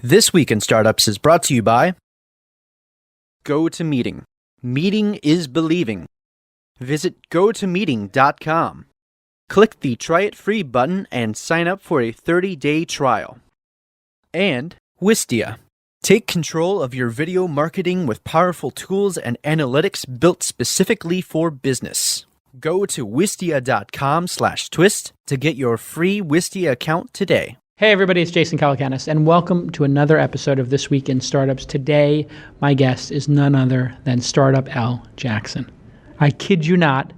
This Week in Startups is brought to you by GoToMeeting. Meeting is believing. Visit gotomeeting.com. Click the Try It Free button and sign up for a 30-day trial. And Wistia. Take control of your video marketing with powerful tools and analytics built specifically for business. Go to wistia.com/twist to get your free Wistia account today. Hey everybody, it's Jason Calacanis, and welcome to another episode of This Week in Startups. Today, my guest is none other than Startup L. Jackson. I kid you not,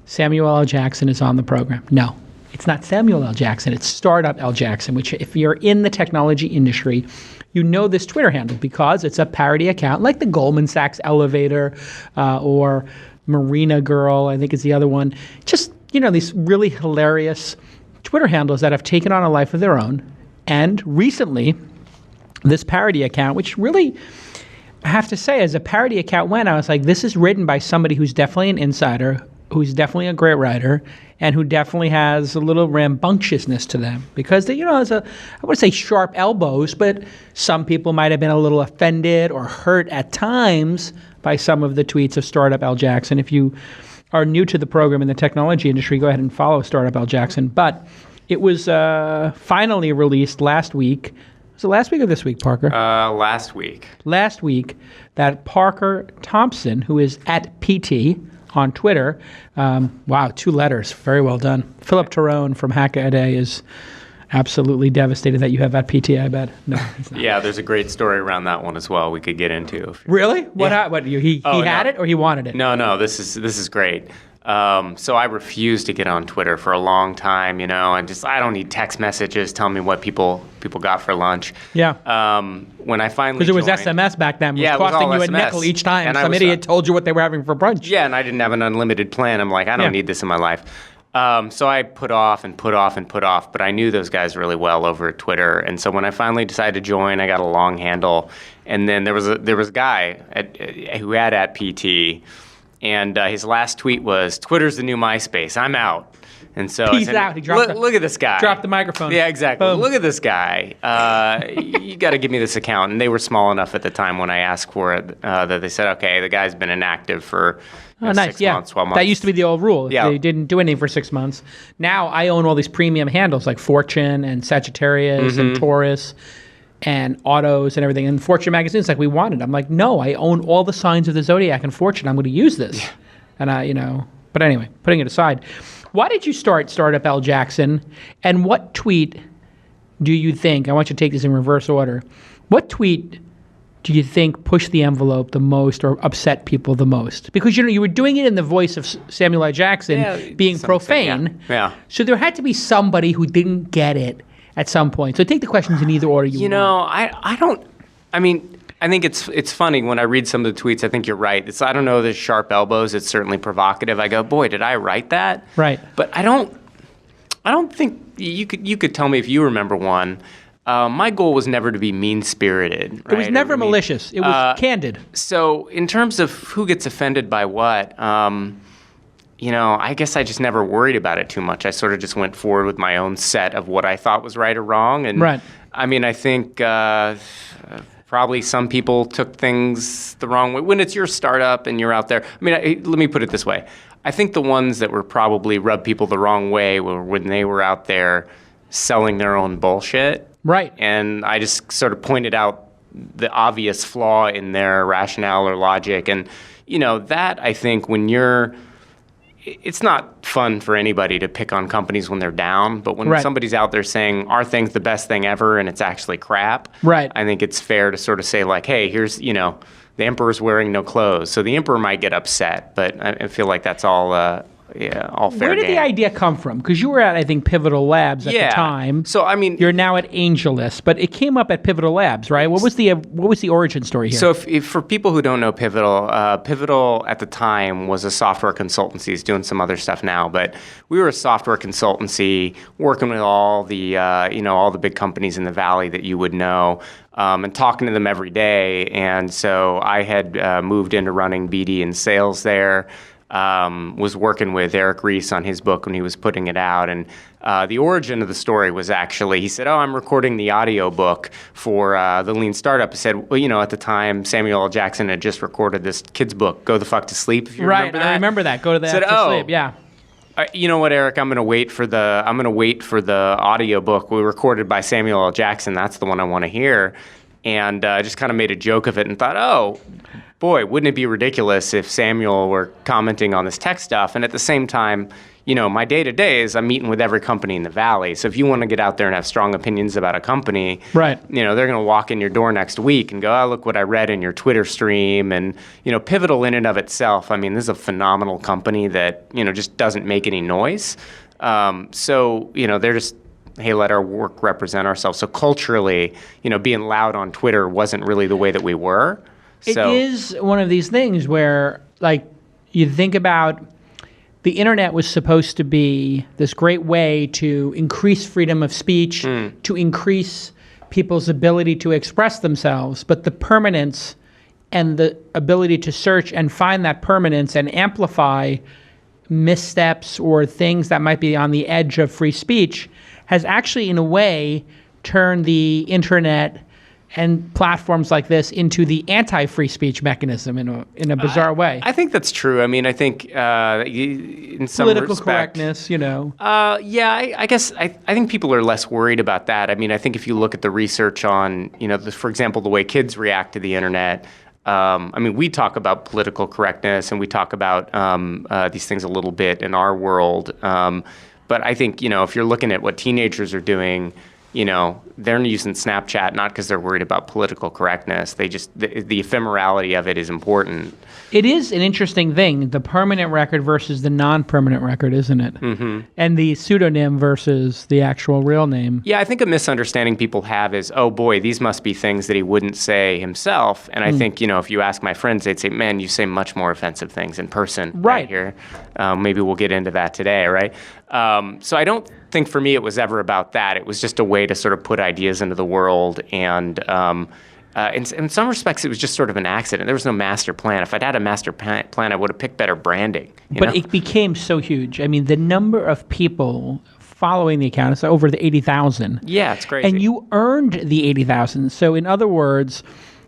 Samuel L. Jackson is on the program. No, it's not Samuel L. Jackson, it's Startup L. Jackson, which if you're in the technology industry, you know this Twitter handle because it's a parody account like the Goldman Sachs Elevator or Marina Girl, I think is the other one. Just, you know, these really hilarious Twitter handles that have taken on a life of their own. And recently, this parody account, which really, I have to say, as a parody account went, I was like, this is written by somebody who's definitely an insider, who's definitely a great writer, and who definitely has a little rambunctiousness to them. Because, they, you know, I wouldn't say sharp elbows, but some people might have been a little offended or hurt at times by some of the tweets of Startup L. Jackson. If you are new to the program in the technology industry, go ahead and follow Startup L. Jackson. But it was finally released last week. Was it last week or this week, Parker? Last week. Last week, that Parker Thompson, who is at PT on Twitter, wow, 2 letters, very well done. Philip Terone from Hackaday is absolutely devastated that you have at PT, I bet. No, it's not. Yeah, there's a great story around that one as well we could get into. Really? What he had it or he wanted it? No, this is great. So I refused to get on Twitter for a long time, you know, and just I don't need text messages telling me what people got for lunch. Yeah. When I finally because it was SMS back then, it was costing you a nickel each time and some idiot told you what they were having for brunch. Yeah, and I didn't have an unlimited plan. I'm like, I don't need this in my life. So I put off, but I knew those guys really well over at Twitter. And so when I finally decided to join, I got a long handle. And then there was a guy who had at PT, and his last tweet was, "Twitter's the new MySpace. I'm out." And so Peace out. He dropped look at this guy. Dropped the microphone. Yeah, exactly. Boom. Look at this guy. You got to give me this account. And they were small enough at the time when I asked for it that they said, okay, the guy's been inactive for 6 months, 12 months. That used to be the old rule. Yeah. They didn't do anything for 6 months. Now I own all these premium handles like Fortune and Sagittarius and Taurus and Autos and everything. And Fortune magazine's like, we want it. I'm like, no, I own all the signs of the Zodiac and Fortune. I'm going to use this. Yeah. And but anyway, putting it aside. Why did you start Startup L. Jackson, and what tweet do you think, I want you to take this in reverse order, what tweet do you think pushed the envelope the most or upset people the most? Because, you know, you were doing it in the voice of Samuel L. Jackson, being profane. Yeah. So there had to be somebody who didn't get it at some point. So take the questions in either order you want. You know, I think it's funny when I read some of the tweets. I think you're right. I don't know the sharp elbows. It's certainly provocative. I go, boy, did I write that? Right. But I don't think you could tell me if you remember one. My goal was never to be mean-spirited. Right? It was never malicious. It was candid. So in terms of who gets offended by what, you know, I guess I just never worried about it too much. I sort of just went forward with my own set of what I thought was right or wrong. And right. I mean, I think probably some people took things the wrong way. When it's your startup and you're out there, I mean, let me put it this way. I think the ones that were probably rubbed people the wrong way were when they were out there selling their own bullshit. Right. And I just sort of pointed out the obvious flaw in their rationale or logic. And, you know, that I think it's not fun for anybody to pick on companies when they're down, but when somebody's out there saying our thing's the best thing ever and it's actually crap, right. I think it's fair to sort of say like, hey, here's, you know, the emperor's wearing no clothes. So the emperor might get upset, but I feel like that's all all fair Where did game. the idea come from? Because you were at, I think, Pivotal Labs at the time. So, I mean... You're now at AngelList, but it came up at Pivotal Labs, right? What was the origin story here? So if for people who don't know Pivotal, Pivotal at the time was a software consultancy. It's doing some other stuff now, but we were a software consultancy working with all the, all the big companies in the Valley that you would know. And talking to them every day. And so I had moved into running BD and sales there. Was working with Eric Ries on his book when he was putting it out, and The origin of the story was actually, he said, oh, I'm recording the audio book for the Lean Startup. He said, well, at the time, Samuel L. Jackson had just recorded this kid's book, Go the Fuck to Sleep, if you remember that. I remember that. Go to the F to Sleep, yeah. You know what, Eric? I'm gonna wait for the audiobook we recorded by Samuel L. Jackson. That's the one I want to hear. And I just kind of made a joke of it and thought, oh, boy, wouldn't it be ridiculous if Samuel were commenting on this tech stuff? And at the same time, my day-to-day is I'm meeting with every company in the Valley. So if you want to get out there and have strong opinions about a company, right? They're going to walk in your door next week and go, oh, look what I read in your Twitter stream. And, Pivotal in and of itself, I mean, this is a phenomenal company that, just doesn't make any noise. So, they're just, hey, let our work represent ourselves. So culturally, being loud on Twitter wasn't really the way that we were. It is one of these things where, you think about the internet was supposed to be this great way to increase freedom of speech, to increase people's ability to express themselves, but the permanence and the ability to search and find that permanence and amplify missteps or things that might be on the edge of free speech has actually, in a way, turned the internet and platforms like this into the anti-free speech mechanism in a bizarre way. I think that's true. I mean, I think in some political respect, correctness, I guess I think people are less worried about that. I mean, I think if you look at the research on, for example, the way kids react to the internet. We talk about political correctness and we talk about these things a little bit in our world. But I think, if you're looking at what teenagers are doing, they're using Snapchat not because they're worried about political correctness. They just, the ephemerality of it is important. It is an interesting thing, the permanent record versus the non-permanent record, isn't it? Mm-hmm. And the pseudonym versus the actual real name. Yeah, I think a misunderstanding people have is, oh boy, these must be things that he wouldn't say himself. And I think, if you ask my friends, they'd say, man, you say much more offensive things in person right here. Maybe we'll get into that today, right? So I don't think for me it was ever about that. It was just a way to sort of put ideas into the world. And in some respects, it was just sort of an accident. There was no master plan. If I'd had a master plan, I would have picked better branding. But it became so huge. I mean, the number of people following the account is over the 80,000. Yeah, it's crazy. And you earned the 80,000. So in other words,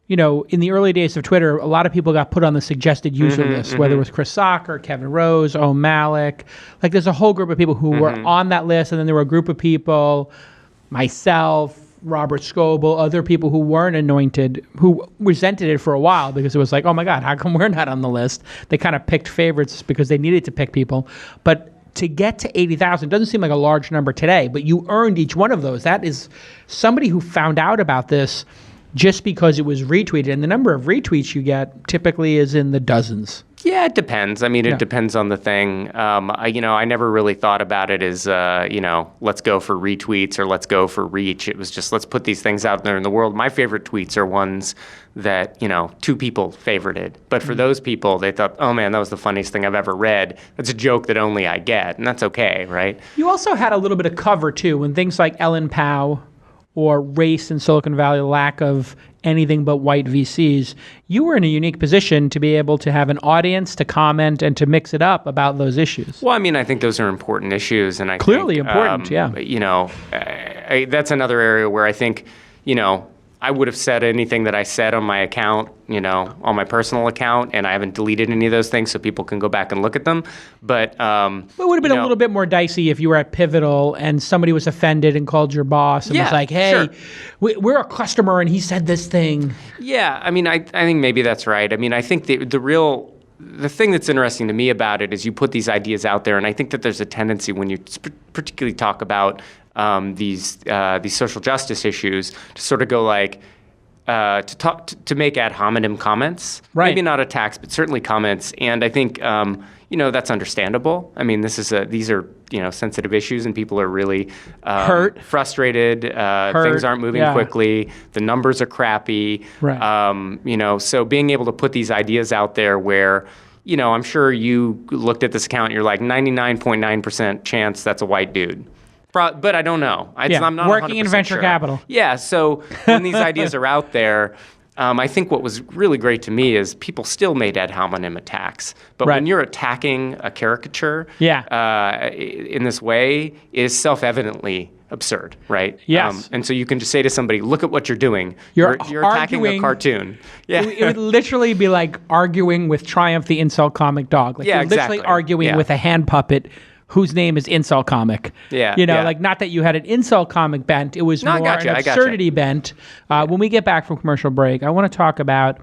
in the early days of Twitter, a lot of people got put on the suggested user list, whether it was Chris Sacca, Kevin Rose, Malik. There's a whole group of people who were on that list, and then there were a group of people, myself, Robert Scoble, other people who weren't anointed, who resented it for a while because it was like, oh my God, how come we're not on the list? They kind of picked favorites because they needed to pick people. But to get to 80,000 doesn't seem like a large number today, but you earned each one of those. That is somebody who found out about this just because it was retweeted. And the number of retweets you get typically is in the dozens. Yeah, it depends. I mean, it depends on the thing. I never really thought about it as, let's go for retweets or let's go for reach. It was just, let's put these things out there in the world. My favorite tweets are ones that, 2 people favorited. But for those people, they thought, oh man, that was the funniest thing I've ever read. That's a joke that only I get. And that's okay, right? You also had a little bit of cover too, when things like Ellen Pao or race in Silicon Valley, lack of anything but white VCs, you were in a unique position to be able to have an audience to comment and to mix it up about those issues. Well, I mean, I think those are important issues. And I Clearly think, important, yeah. That's another area where I think, I would have said anything that I said on my account, on my personal account, and I haven't deleted any of those things so people can go back and look at them. But it would have been a little bit more dicey if you were at Pivotal and somebody was offended and called your boss and was like, hey, we're a customer and he said this thing. Yeah, I mean, I think maybe that's right. I mean, I think the thing that's interesting to me about it is you put these ideas out there, and I think that there's a tendency when you particularly talk about these social justice issues to sort of go to make ad hominem comments, right? Maybe not attacks, but certainly comments. And I think that's understandable. I mean, these are sensitive issues, and people are really hurt, frustrated. Things aren't moving quickly. The numbers are crappy. Right. So being able to put these ideas out there where. I'm sure you looked at this account and you're like 99.9% chance that's a white dude. But I don't know. I'm not working in venture sure. capital. Yeah, so when these ideas are out there, I think what was really great to me is people still made ad hominem attacks. But when you're attacking a caricature in this way, it is self-evidently absurd, right? Yes. And so you can just say to somebody, look at what you're doing. You're attacking a cartoon. Yeah. It would literally be like arguing with Triumph the Incel Comic Dog. Like you're literally arguing with a hand puppet whose name is Incel Comic. Yeah. Like not that you had an Incel Comic bent. It was more an absurdity bent. When we get back from commercial break, I want to talk about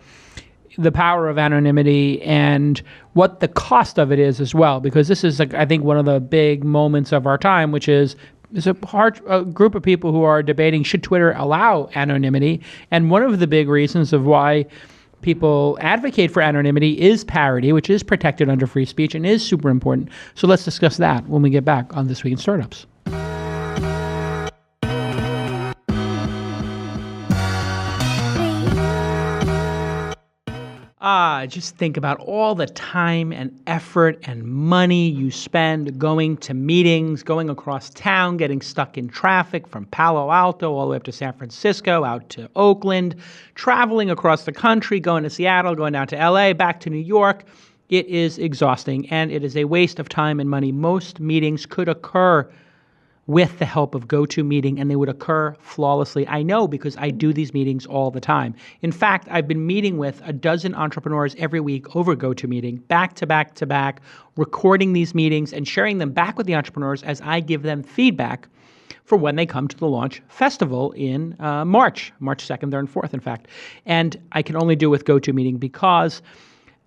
the power of anonymity and what the cost of it is as well, because this is, I think, one of the big moments of our time, which is there's a group of people who are debating, should Twitter allow anonymity? And one of the big reasons of why people advocate for anonymity is parody, which is protected under free speech and is super important. So let's discuss that when we get back on This Week in Startups. Just think about all the time and effort and money you spend going to meetings, going across town, getting stuck in traffic from Palo Alto all the way up to San Francisco, out to Oakland, traveling across the country, going to Seattle, going down to LA, back to New York. It is exhausting, and it is a waste of time and money. Most meetings could occur with the help of GoToMeeting, and they would occur flawlessly. I know because I do these meetings all the time. In fact, I've been meeting with a dozen entrepreneurs every week over GoToMeeting, back to back to back, recording these meetings and sharing them back with the entrepreneurs as I give them feedback for when they come to the Launch Festival in March 2nd, 3rd, and 4th, in fact. And I can only do it with GoToMeeting because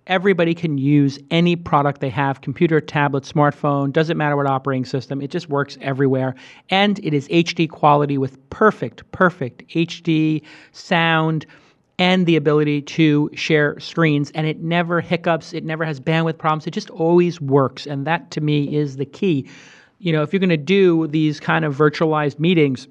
everybody can use any product they have, computer, tablet, smartphone, doesn't matter what operating system, it just works everywhere. And it is HD quality with perfect HD sound and the ability to share screens. And it never hiccups, it never has bandwidth problems, it just always works. And that to me is the key. If you're going to do these kind of virtualized meetings,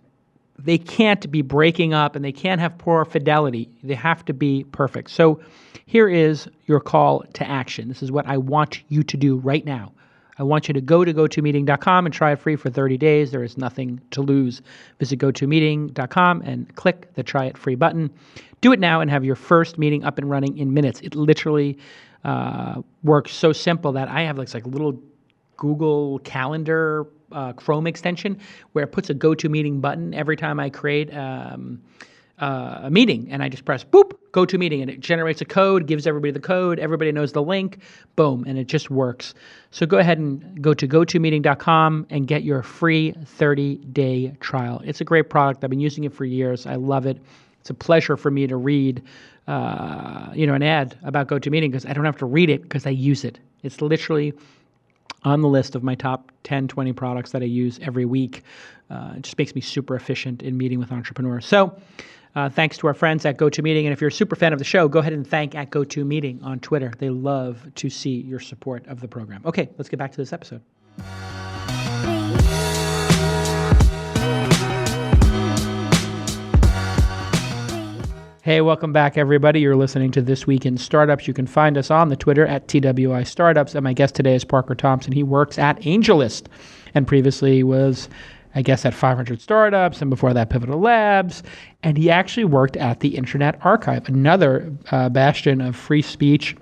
they can't be breaking up and they can't have poor fidelity. They have to be perfect. So here is your call to action. This is what I want you to do right now. I want you to go to GoToMeeting.com and try it free for 30 days. There is nothing to lose. Visit GoToMeeting.com and click the Try It Free button. Do it now and have your first meeting up and running in minutes. It literally works so simple that I have like little Google Calendar Chrome extension where it puts a GoToMeeting button every time I create a meeting, and I just press boop, GoToMeeting, and it generates a code, gives everybody the code, everybody knows the link, boom, and it just works. So go ahead and go to GoToMeeting.com and get your free 30-day trial. It's a great product. I've been using it for years. I love it. It's a pleasure for me to read an ad about GoToMeeting because I don't have to read it because I use it. It's literally on the list of my top 10, 20 products that I use every week. It just makes me super efficient in meeting with entrepreneurs. So thanks to our friends at GoToMeeting. And if you're a super fan of the show, go ahead and thank at GoToMeeting on Twitter. They love to see your support of the program. Okay, let's get back to this episode. Hey, welcome back, everybody. You're listening to This Week in Startups. You can find us on the Twitter at TWI Startups. And my guest today is Parker Thompson. He works at AngelList and previously was, I guess, at 500 Startups and before that Pivotal Labs. And he actually worked at the Internet Archive, another bastion of free speech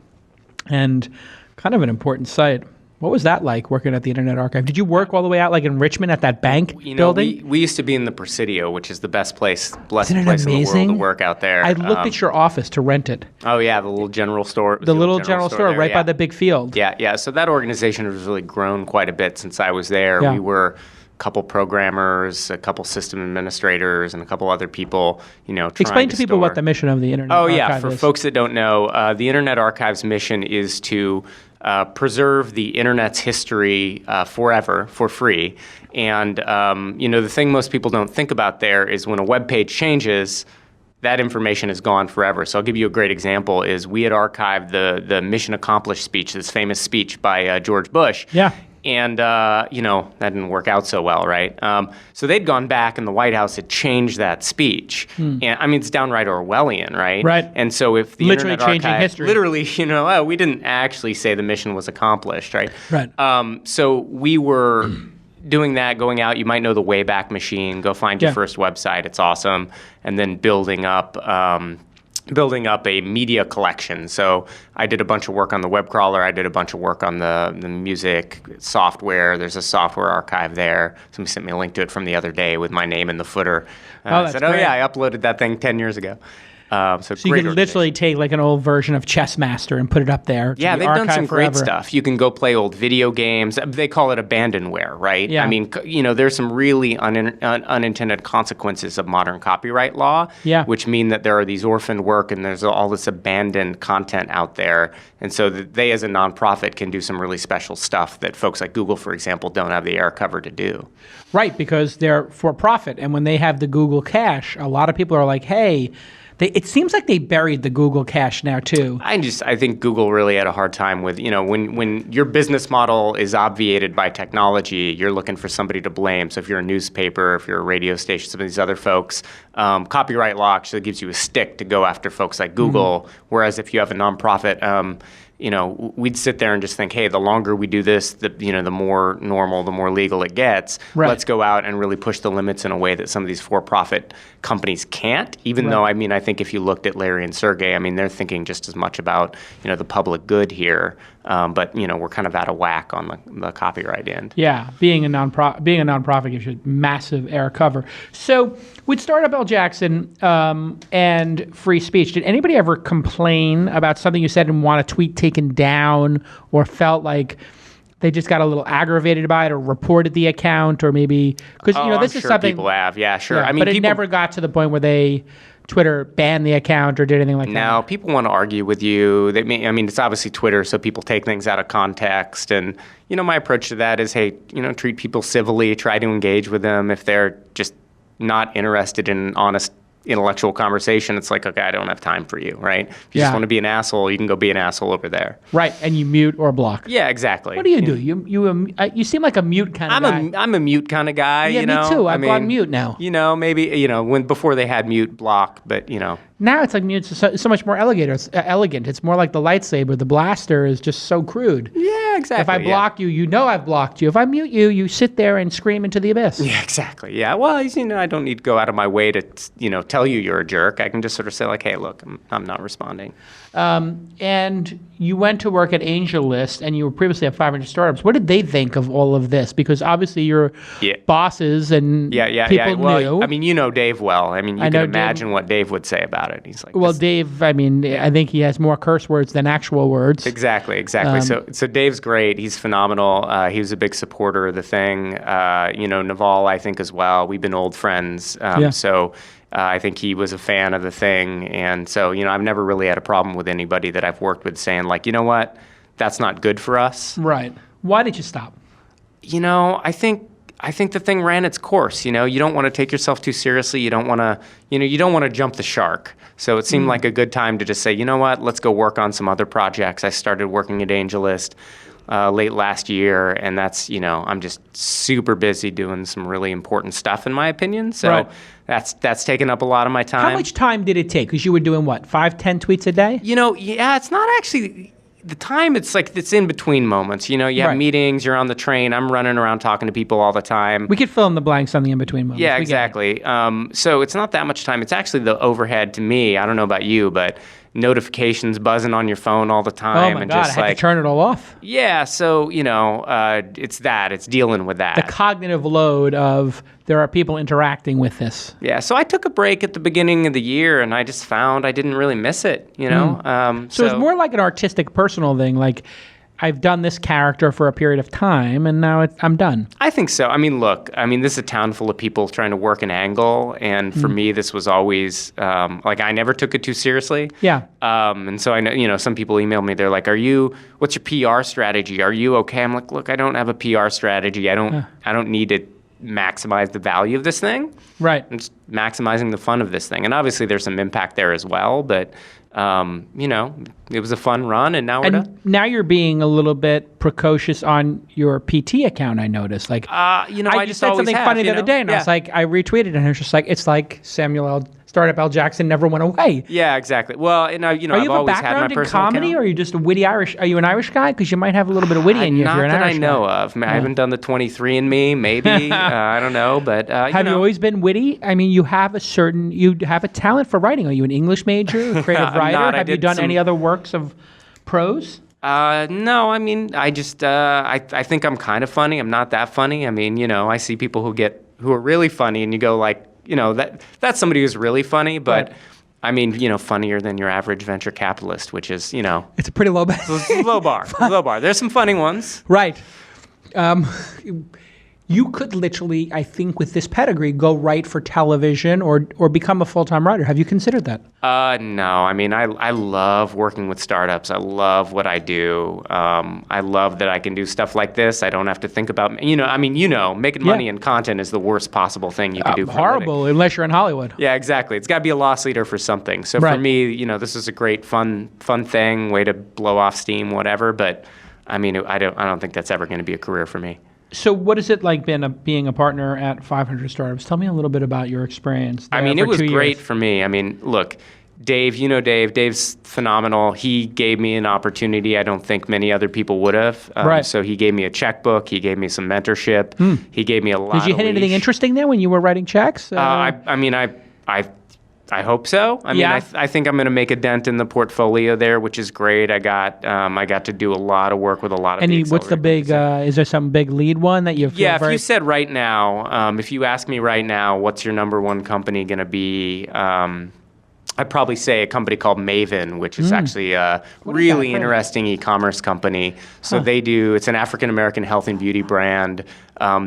and kind of an important site. What was that like, working at the Internet Archive? Did you work all the way out, like in Richmond, at that bank building? We used to be in the Presidio, which is the best place, blessed place in the world to work out there. I looked at your office to rent it. Oh, yeah, the little general store. The little general store there, right by the big field. Yeah. So that organization has really grown quite a bit since I was there. Yeah. We were a couple programmers, a couple system administrators, and a couple other people, trying Explain to people what the mission of the Internet Archive is. For folks that don't know, the Internet Archive's mission is to preserve the Internet's history forever for free. And, the thing most people don't think about there is when a web page changes, that information is gone forever. So I'll give you a great example is we had archived the Mission Accomplished speech, this famous speech by George Bush. Yeah. And, that didn't work out so well, right? So they'd gone back and the White House had changed that speech. And it's downright Orwellian, right? Right. And so if the literally Internet changing Archive, history. literally, we didn't actually say the mission was accomplished, right? Right. So we were doing that, going out, you might know the Wayback Machine, go find your first website, it's awesome. And then building up, building up a media collection. So I did a bunch of work on the web crawler. I did a bunch of work on the music software. There's a software archive there. Somebody sent me a link to it from the other day with my name in the footer. That's I said, great. yeah, I uploaded that thing 10 years ago. So you could literally take like an old version of Chessmaster and put it up there. Yeah, they've done some forever. great stuff. You can go play old video games. They call it abandonware, right? Yeah. I mean, there's some really unintended consequences of modern copyright law, Yeah. which mean that there are these orphaned work and there's all this abandoned content out there. And so they, as a nonprofit, can do some really special stuff that folks like Google, for example, don't have the air cover to do. Right, because they're for profit. And when they have the Google cache, a lot of people are like, hey, it seems like they buried the Google cache now too. I think Google really had a hard time with, when your business model is obviated by technology, you're looking for somebody to blame. So if you're a newspaper, if you're a radio station, some of these other folks, copyright law actually gives you a stick to go after folks like Google. Whereas if you have a nonprofit, we'd sit there and just think, hey, the longer we do this, the more normal, the more legal it gets. Right. Let's go out and really push the limits in a way that some of these for-profit companies can't. Even though, I think if you looked at Larry and Sergey, they're thinking just as much about, the public good here. But we're kind of out of whack on the copyright end. Yeah, being a nonprofit gives you massive air cover. So with Startup L. Jackson and free speech, did anybody ever complain about something you said and want a tweet taken down, or felt like they just got a little aggravated by it, or reported the account, or maybe because this is sure something people have. Yeah, sure. Yeah, but it never got to the point where Twitter banned the account or did anything like that. No, people want to argue with you. It's obviously Twitter, so people take things out of context. And, my approach to that is, hey, treat people civilly, try to engage with them. If they're just not interested in an honest intellectual conversation, it's like, okay, I don't have time for you, right? If you just want to be an asshole, you can go be an asshole over there. Right, and you mute or block. Yeah, exactly. What do you do? You seem like a mute kind of guy. I'm a mute kind of guy. Yeah, me too. I've gone mute now. Maybe before they had mute, block, but Now it's like mute's so much more elegant. It's more like the lightsaber. The blaster is just so crude. Yeah, exactly. If I block you, I've blocked you. If I mute you, you sit there and scream into the abyss. Yeah, exactly. Yeah. Well, I don't need to go out of my way to tell you you're a jerk. I can just sort of say like, hey, look, I'm not responding. And you went to work at AngelList, and you were previously at 500 Startups. What did they think of all of this? Because obviously you're bosses and people knew. Well, you know Dave well. You can imagine what Dave would say about it. He's like, well, Dave, I think he has more curse words than actual words. Exactly. So Dave's great. He's phenomenal. He was a big supporter of the thing. Naval, I think, as well. We've been old friends. So I think he was a fan of the thing. And so, I've never really had a problem with anybody that I've worked with saying, like, you know what, that's not good for us. Right. Why did you stop? I think the thing ran its course. You don't want to take yourself too seriously. You don't want to, you don't want to jump the shark. So it seemed like a good time to just say, you know what, let's go work on some other projects. I started working at AngelList late last year, and that's, I'm just super busy doing some really important stuff, in my opinion. So that's taken up a lot of my time. How much time did it take? Because you were doing what, 5-10 tweets a day? It's not actually the time. It's like it's in between moments. You have meetings. You're on the train. I'm running around talking to people all the time. We could fill in the blanks on the in between moments. Yeah, exactly. So it's not that much time. It's actually the overhead to me. I don't know about you, but notifications buzzing on your phone all the time. Oh my God, I had to turn it all off. Yeah, so, it's dealing with that. The cognitive load of there are people interacting with this. Yeah, so I took a break at the beginning of the year, and I just found I didn't really miss it, So it's more like an artistic, personal thing, like I've done this character for a period of time, and now I'm done. I think so. Look, this is a town full of people trying to work an angle, and for me, this was always, I never took it too seriously. Yeah. And so I know, some people email me, they're like, what's your PR strategy? Are you okay? I'm like, look, I don't have a PR strategy. I don't need to maximize the value of this thing. Right. I'm just maximizing the fun of this thing. And obviously there's some impact there as well, but it was a fun run, and now we're done. Now you're being a little bit precocious on your PT account, I noticed. Like, I just said always something have, funny the other day, and I was like, I retweeted, and I was just like, it's like Samuel Startup Al Jackson never went away. Yeah, exactly. Well, and Are I've you have a always had my background in personal comedy, account. or are you just a witty Irish? Are you an Irish guy? Because you might have a little bit of witty in you if Not you're an that Irish I know guy. of. I haven't done the 23andMe, maybe. I don't know, but Have you always been witty? I mean, you have a talent for writing. Are you an English major, a creative I'm writer? not. I Have you did done some- any other works of prose? No, I mean, I just, I think I'm kind of funny. I'm not that funny. I mean, I see people who are really funny, and you go like, that's somebody who's really funny, but Right. I mean, funnier than your average venture capitalist, which is, It's a pretty low bar. low bar. Low bar. There's some funny ones. Right. You could literally, I think, with this pedigree, go write for television or become a full-time writer. Have you considered that? No. I mean, I love working with startups. I love what I do. I love that I can do stuff like this. I don't have to think about, making money in content is the worst possible thing you can do for a living. Horrible, unless you're in Hollywood. Yeah, exactly. It's got to be a loss leader for something. So Right. for me, this is a great fun thing, way to blow off steam, whatever. But I mean, I don't think that's ever going to be a career for me. So what is it like being a partner at 500 Startups? Tell me a little bit about your experience there. I mean, for it was 2 great years. for me. I mean, look, Dave, Dave. Dave's phenomenal. He gave me an opportunity I don't think many other people would have. Right. So he gave me a checkbook. He gave me some mentorship. He gave me a lot. Did you hit anything interesting there when you were writing checks? I hope so. I mean, Yeah. I think I'm going to make a dent in the portfolio there, which is great. I got to do a lot of work with a lot of. what's the big? Is there some big lead one that you feel Yeah, if very? you said right now, if you ask me right now, what's your number one company going to be? I'd probably say a company called Maven, which is actually a really interesting e-commerce company. So it's an African-American health and beauty brand.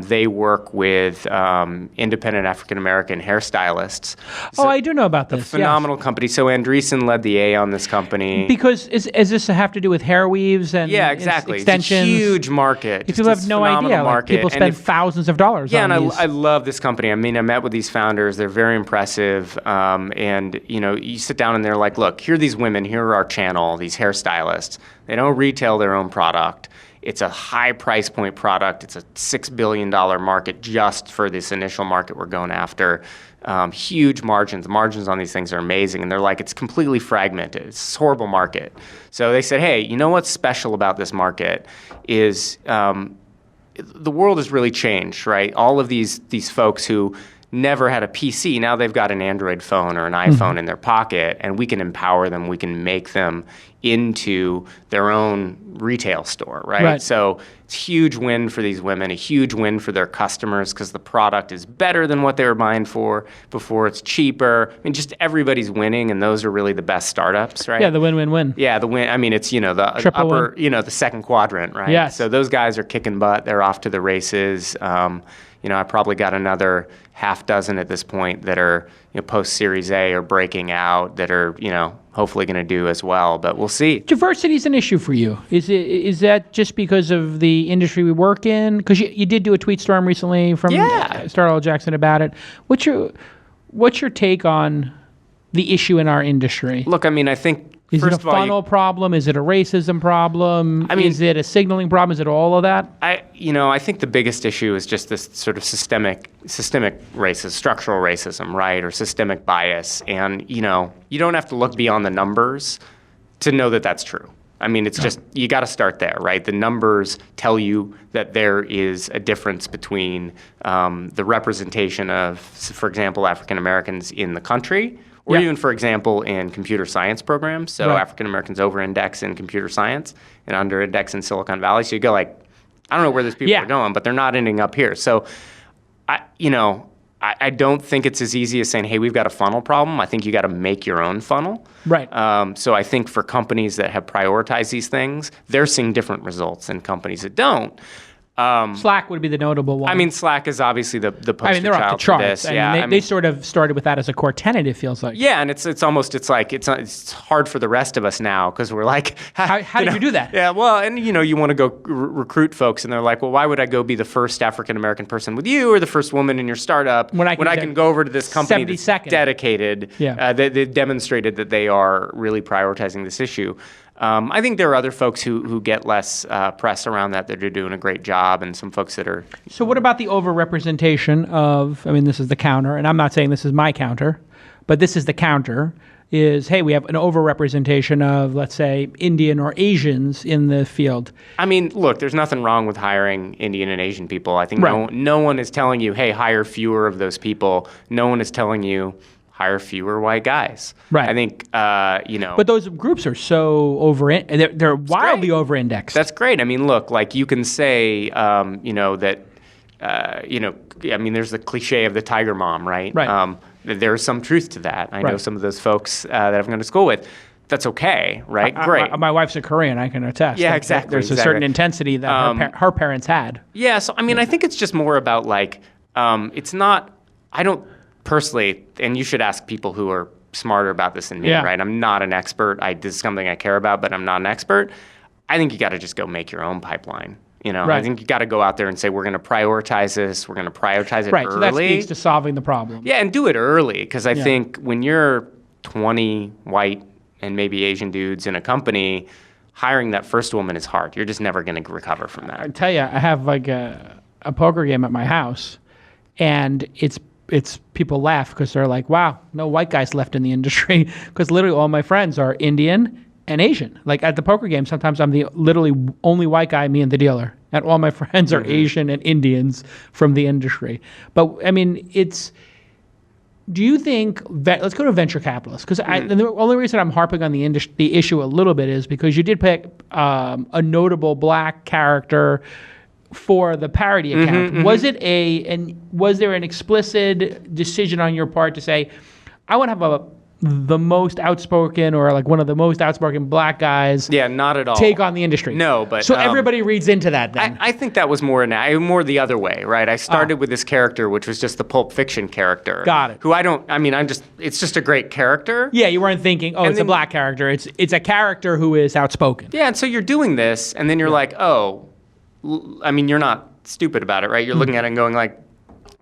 They work with independent African-American hairstylists. Oh, I do know about this. Phenomenal company. So Andreessen led the A on this company. Yes. Because is this have to do with hair weaves and Yeah, exactly. extensions? It's a huge market. People have no idea. Like, people spend thousands of dollars Yeah, on and these. I love this company. I mean, I met with these founders. They're very impressive. And, you sit down and they're like, look, here are these women. Here are our channel, these hairstylists. They don't retail their own product. It's a high price point product. It's a $6 billion market just for this initial market we're going after. Huge margins. The margins on these things are amazing. And they're like, it's completely fragmented. It's a horrible market. So they said, hey, you know what's special about this market is the world has really changed, right? All of these folks who never had a PC, now they've got an Android phone or an iPhone in their pocket, and we can empower them. We can make them into their own retail store, right? So it's a huge win for these women, a huge win for their customers because the product is better than what they were buying for before. It's cheaper. I mean, just everybody's winning, and those are really the best startups, right? Yeah, the win-win-win. Yeah, the win. I mean, it's the Triple upper, the second quadrant, right? Yes. So those guys are kicking butt. They're off to the races. I probably got another half dozen at this point that are post Series A or breaking out that are hopefully going to do as well. But we'll see. Diversity is an issue for you. Is that just because of the industry we work in? Because you did do a tweet storm recently from Startup Al Jackson about it. What's your take on the issue in our industry? Look, I mean, I think Is it a first of all, funnel problem? Is it a racism problem? I mean- is it a signaling problem? Is it all of that? I think the biggest issue is just this sort of systemic racism, structural racism, right, or systemic bias. And you don't have to look beyond the numbers to know that that's true. I mean, it's just you got to start there, right? The numbers tell you that there is a difference between the representation of, for example, African Americans in the country. Or even, for example, in computer science programs. So African Americans over-index in computer science and under-index in Silicon Valley. So you go like, I don't know where these people are going, but they're not ending up here. So, I don't think it's as easy as saying, hey, we've got a funnel problem. I think you got to make your own funnel. Right. So I think for companies that have prioritized these things, they're seeing different results than companies that don't. Slack would be the notable one. I mean, Slack is obviously the poster they're child off the for charts. this. They sort of started with that as a core tenet, it feels like. Yeah, and it's hard for the rest of us now because we're like, How did you do that? Yeah, well, and you want to go recruit folks, and they're like, well, why would I go be the first African American person with you or the first woman in your startup when I can go over to this company that's 72nd. dedicated? Yeah. They demonstrated that they are really prioritizing this issue. I think there are other folks who get less press around that are doing a great job, and some folks that are. So what about the overrepresentation of, this is the counter, and I'm not saying this is my counter, but this is the counter, is, hey, we have an overrepresentation of, let's say, Indian or Asians in the field. I mean, look, there's nothing wrong with hiring Indian and Asian people. I think no one is telling you, hey, hire fewer of those people. No one is telling you, hire fewer white guys. Right. I think, But those groups are so they're wildly over-indexed. That's great. I mean, look, like you can say, that, I mean, there's the cliche of the tiger mom, right? Right. There's some truth to that. I know some of those folks that I've gone to school with. That's okay, right? Great. My wife's a Korean. I can attest. Yeah, exactly. There's a certain intensity that her parents had. Yeah, so I mean, I think it's just more about like, it's not, I don't personally, and you should ask people who are smarter about this than me, right? I'm not an expert. This is something I care about, but I'm not an expert. I think you got to just go make your own pipeline. I think you got to go out there and say, we're going to prioritize this. We're going to prioritize it early. So that speaks to solving the problem. Yeah, and do it early, because I think when you're 20 white and maybe Asian dudes in a company, hiring that first woman is hard. You're just never going to recover from that. I tell you, I have like a poker game at my house, and it's people laugh because they're like, wow, no white guys left in the industry, because literally all my friends are Indian and Asian. Like at the poker game, sometimes I'm the literally only white guy, me and the dealer, and all my friends are Asian and Indians from the industry. But I mean, do you think, let's go to venture capitalists, because the only reason I'm harping on the issue a little bit is because you did pick a notable black character for the parody account. Was there an explicit decision on your part to say, I want to have the most outspoken, or like one of the most outspoken black guys? Yeah, not at all. Take on the industry. No, but so everybody reads into that then. I think that was more the other way, right? I started with this character, which was just the Pulp Fiction character. Got it. Who it's just a great charter. Yeah, you weren't thinking, it's a black character. It's a character who is outspoken. Yeah, and so you're doing this, and then you're like, you're not stupid about it, right? You're looking at it and going like,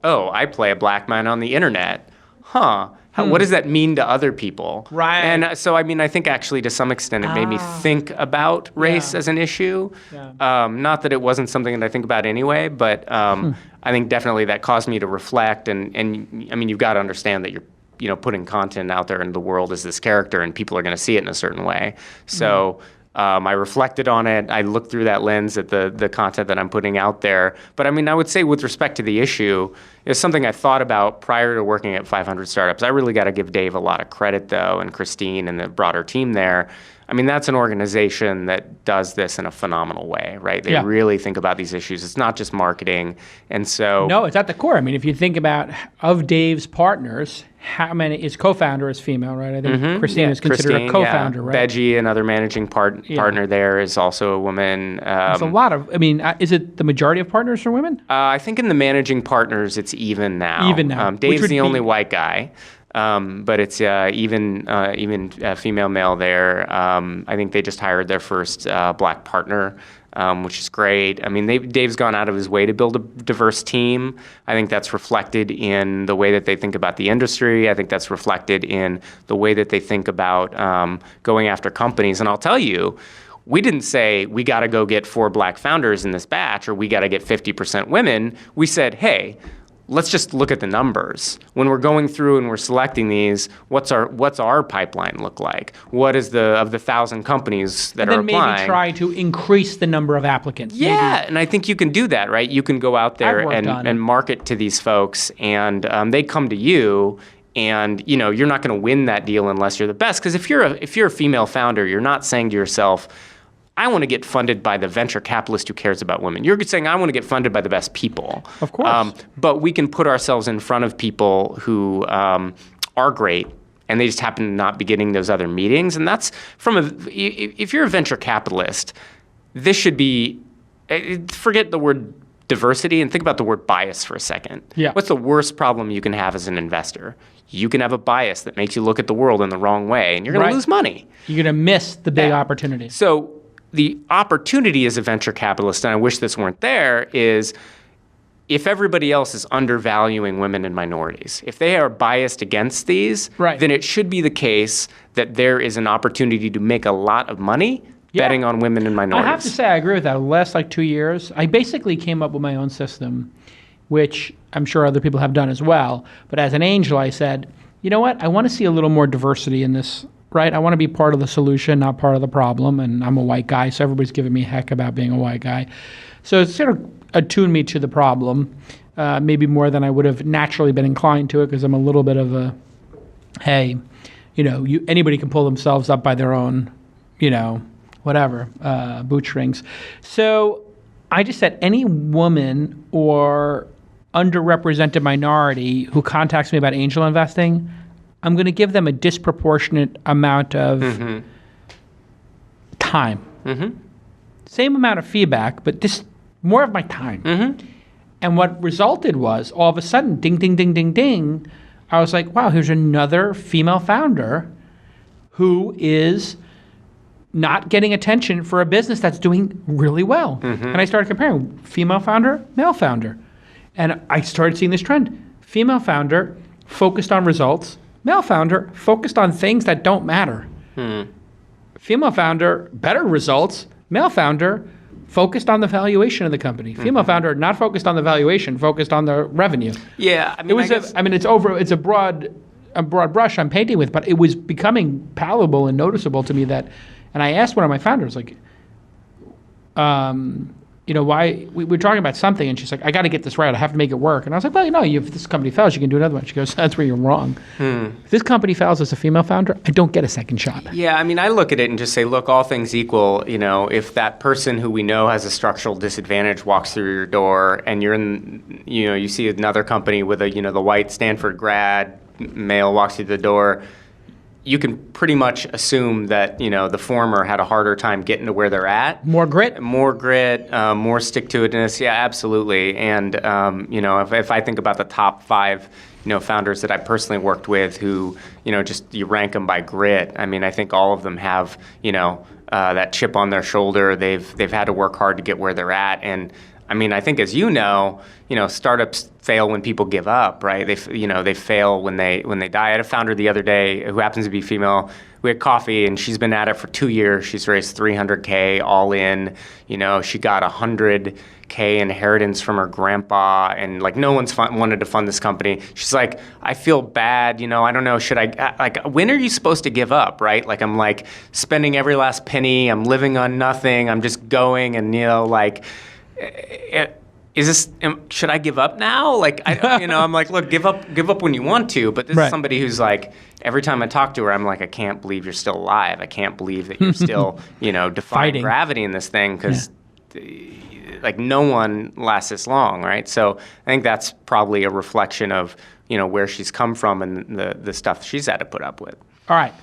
I play a black man on the internet. Huh. What does that mean to other people? Right. And so, I think actually to some extent it made me think about race as an issue. Yeah. Not that it wasn't something that I think about anyway, but I think definitely that caused me to reflect. And you've got to understand that you're putting content out there in the world as this character, and people are going to see it in a certain way. So I reflected on it. I looked through that lens at the content that I'm putting out there. But I would say with respect to the issue, it's something I thought about prior to working at 500 Startups. I really got to give Dave a lot of credit, though, and Christine and the broader team there. That's an organization that does this in a phenomenal way, right? They really think about these issues. It's not just marketing. And so... No, it's at the core. If you think about, of Dave's partners, how many, his co-founder is female, right? I think Christine is considered a co-founder, right? Beji, another managing partner there, is also a woman. There's a lot of, is it the majority of partners are women? I think in the managing partners, it's even now. Dave's the only white guy. But it's even female male there. I think they just hired their first black partner, which is great. Dave's gone out of his way to build a diverse team. I think that's reflected in the way that they think about the industry. I think that's reflected in the way that they think about going after companies. And I'll tell you, we didn't say we got to go get 4 black founders in this batch, or we got to get 50% women. We said, hey, let's just look at the numbers. When we're going through and we're selecting these, what's our pipeline look like? What is of the 1,000 companies that are applying? And then maybe try to increase the number of applicants. Yeah, and I think you can do that, right? You can go out there and market to these folks, and they come to you. And you're not going to win that deal unless you're the best. Because if you're a female founder, you're not saying to yourself, I want to get funded by the venture capitalist who cares about women. You're saying, I want to get funded by the best people. Of course. But we can put ourselves in front of people who are great, and they just happen to not be getting those other meetings. And that's if you're a venture capitalist, this should be, forget the word diversity and think about the word bias for a second. Yeah. What's the worst problem you can have as an investor? You can have a bias that makes you look at the world in the wrong way, and you're going to lose money. You're going to miss the big opportunity. So the opportunity as a venture capitalist, and I wish this weren't there, is if everybody else is undervaluing women and minorities, if they are biased against these, then it should be the case that there is an opportunity to make a lot of money betting on women and minorities. I have to say I agree with that. The last 2 years, I basically came up with my own system, which I'm sure other people have done as well. But as an angel, I said, you know what? I want to see a little more diversity in this, right? I want to be part of the solution, not part of the problem. And I'm a white guy, so everybody's giving me heck about being a white guy. So it sort of attuned me to the problem, maybe more than I would have naturally been inclined to it, because I'm a little bit of a, hey, anybody can pull themselves up by their own, whatever, bootstrings. So I just said any woman or underrepresented minority who contacts me about angel investing, I'm going to give them a disproportionate amount of time. Same amount of feedback, but just more of my time. And what resulted was, all of a sudden, ding, ding, ding, ding, ding, I was like, wow, here's another female founder who is not getting attention for a business that's doing really well. And I started comparing female founder, male founder. And I started seeing this trend. Female founder focused on results. Male founder focused on things that don't matter. Female founder, better results. Male founder focused on the valuation of the company. Female founder not focused on the valuation, focused on the revenue. Yeah, I mean, it's a broad brush I'm painting with, but it was becoming palatable and noticeable to me that, and I asked one of my founders, like, why we were talking about something, and she's like, I got to get this right. I have to make it work. And I was like, well, if this company fails, you can do another one. She goes, that's where you're wrong. If this company fails as a female founder, I don't get a second shot. Yeah, I mean, I look at it and just say, look, all things equal, if that person who we know has a structural disadvantage walks through your door, and you're in, you see another company with a, the white Stanford grad male walks through the door, you can pretty much assume that, the former had a harder time getting to where they're at. More grit, more stick-to-itiveness. Yeah, absolutely. And, if I think about the top 5, founders that I personally worked with who, just you rank them by grit. I mean, I think all of them have, that chip on their shoulder. They've had to work hard to get where they're at. And I mean, I think as startups fail when people give up, right? They fail when they die. I had a founder the other day who happens to be female. We had coffee, and she's been at it for 2 years. She's raised $300K all in. She got $100K inheritance from her grandpa, and like no one's wanted to fund this company. She's like, I feel bad. I don't know. Should I when are you supposed to give up, right? Like I'm like spending every last penny. I'm living on nothing. I'm just going, and should I give up now? Like, I'm like, look, give up when you want to. But this is somebody who's like, every time I talk to her, I'm like, I can't believe you're still alive. I can't believe that you're still, defying gravity in this thing, because like no one lasts this long, right? So I think that's probably a reflection of, where she's come from and the stuff she's had to put up with. All right.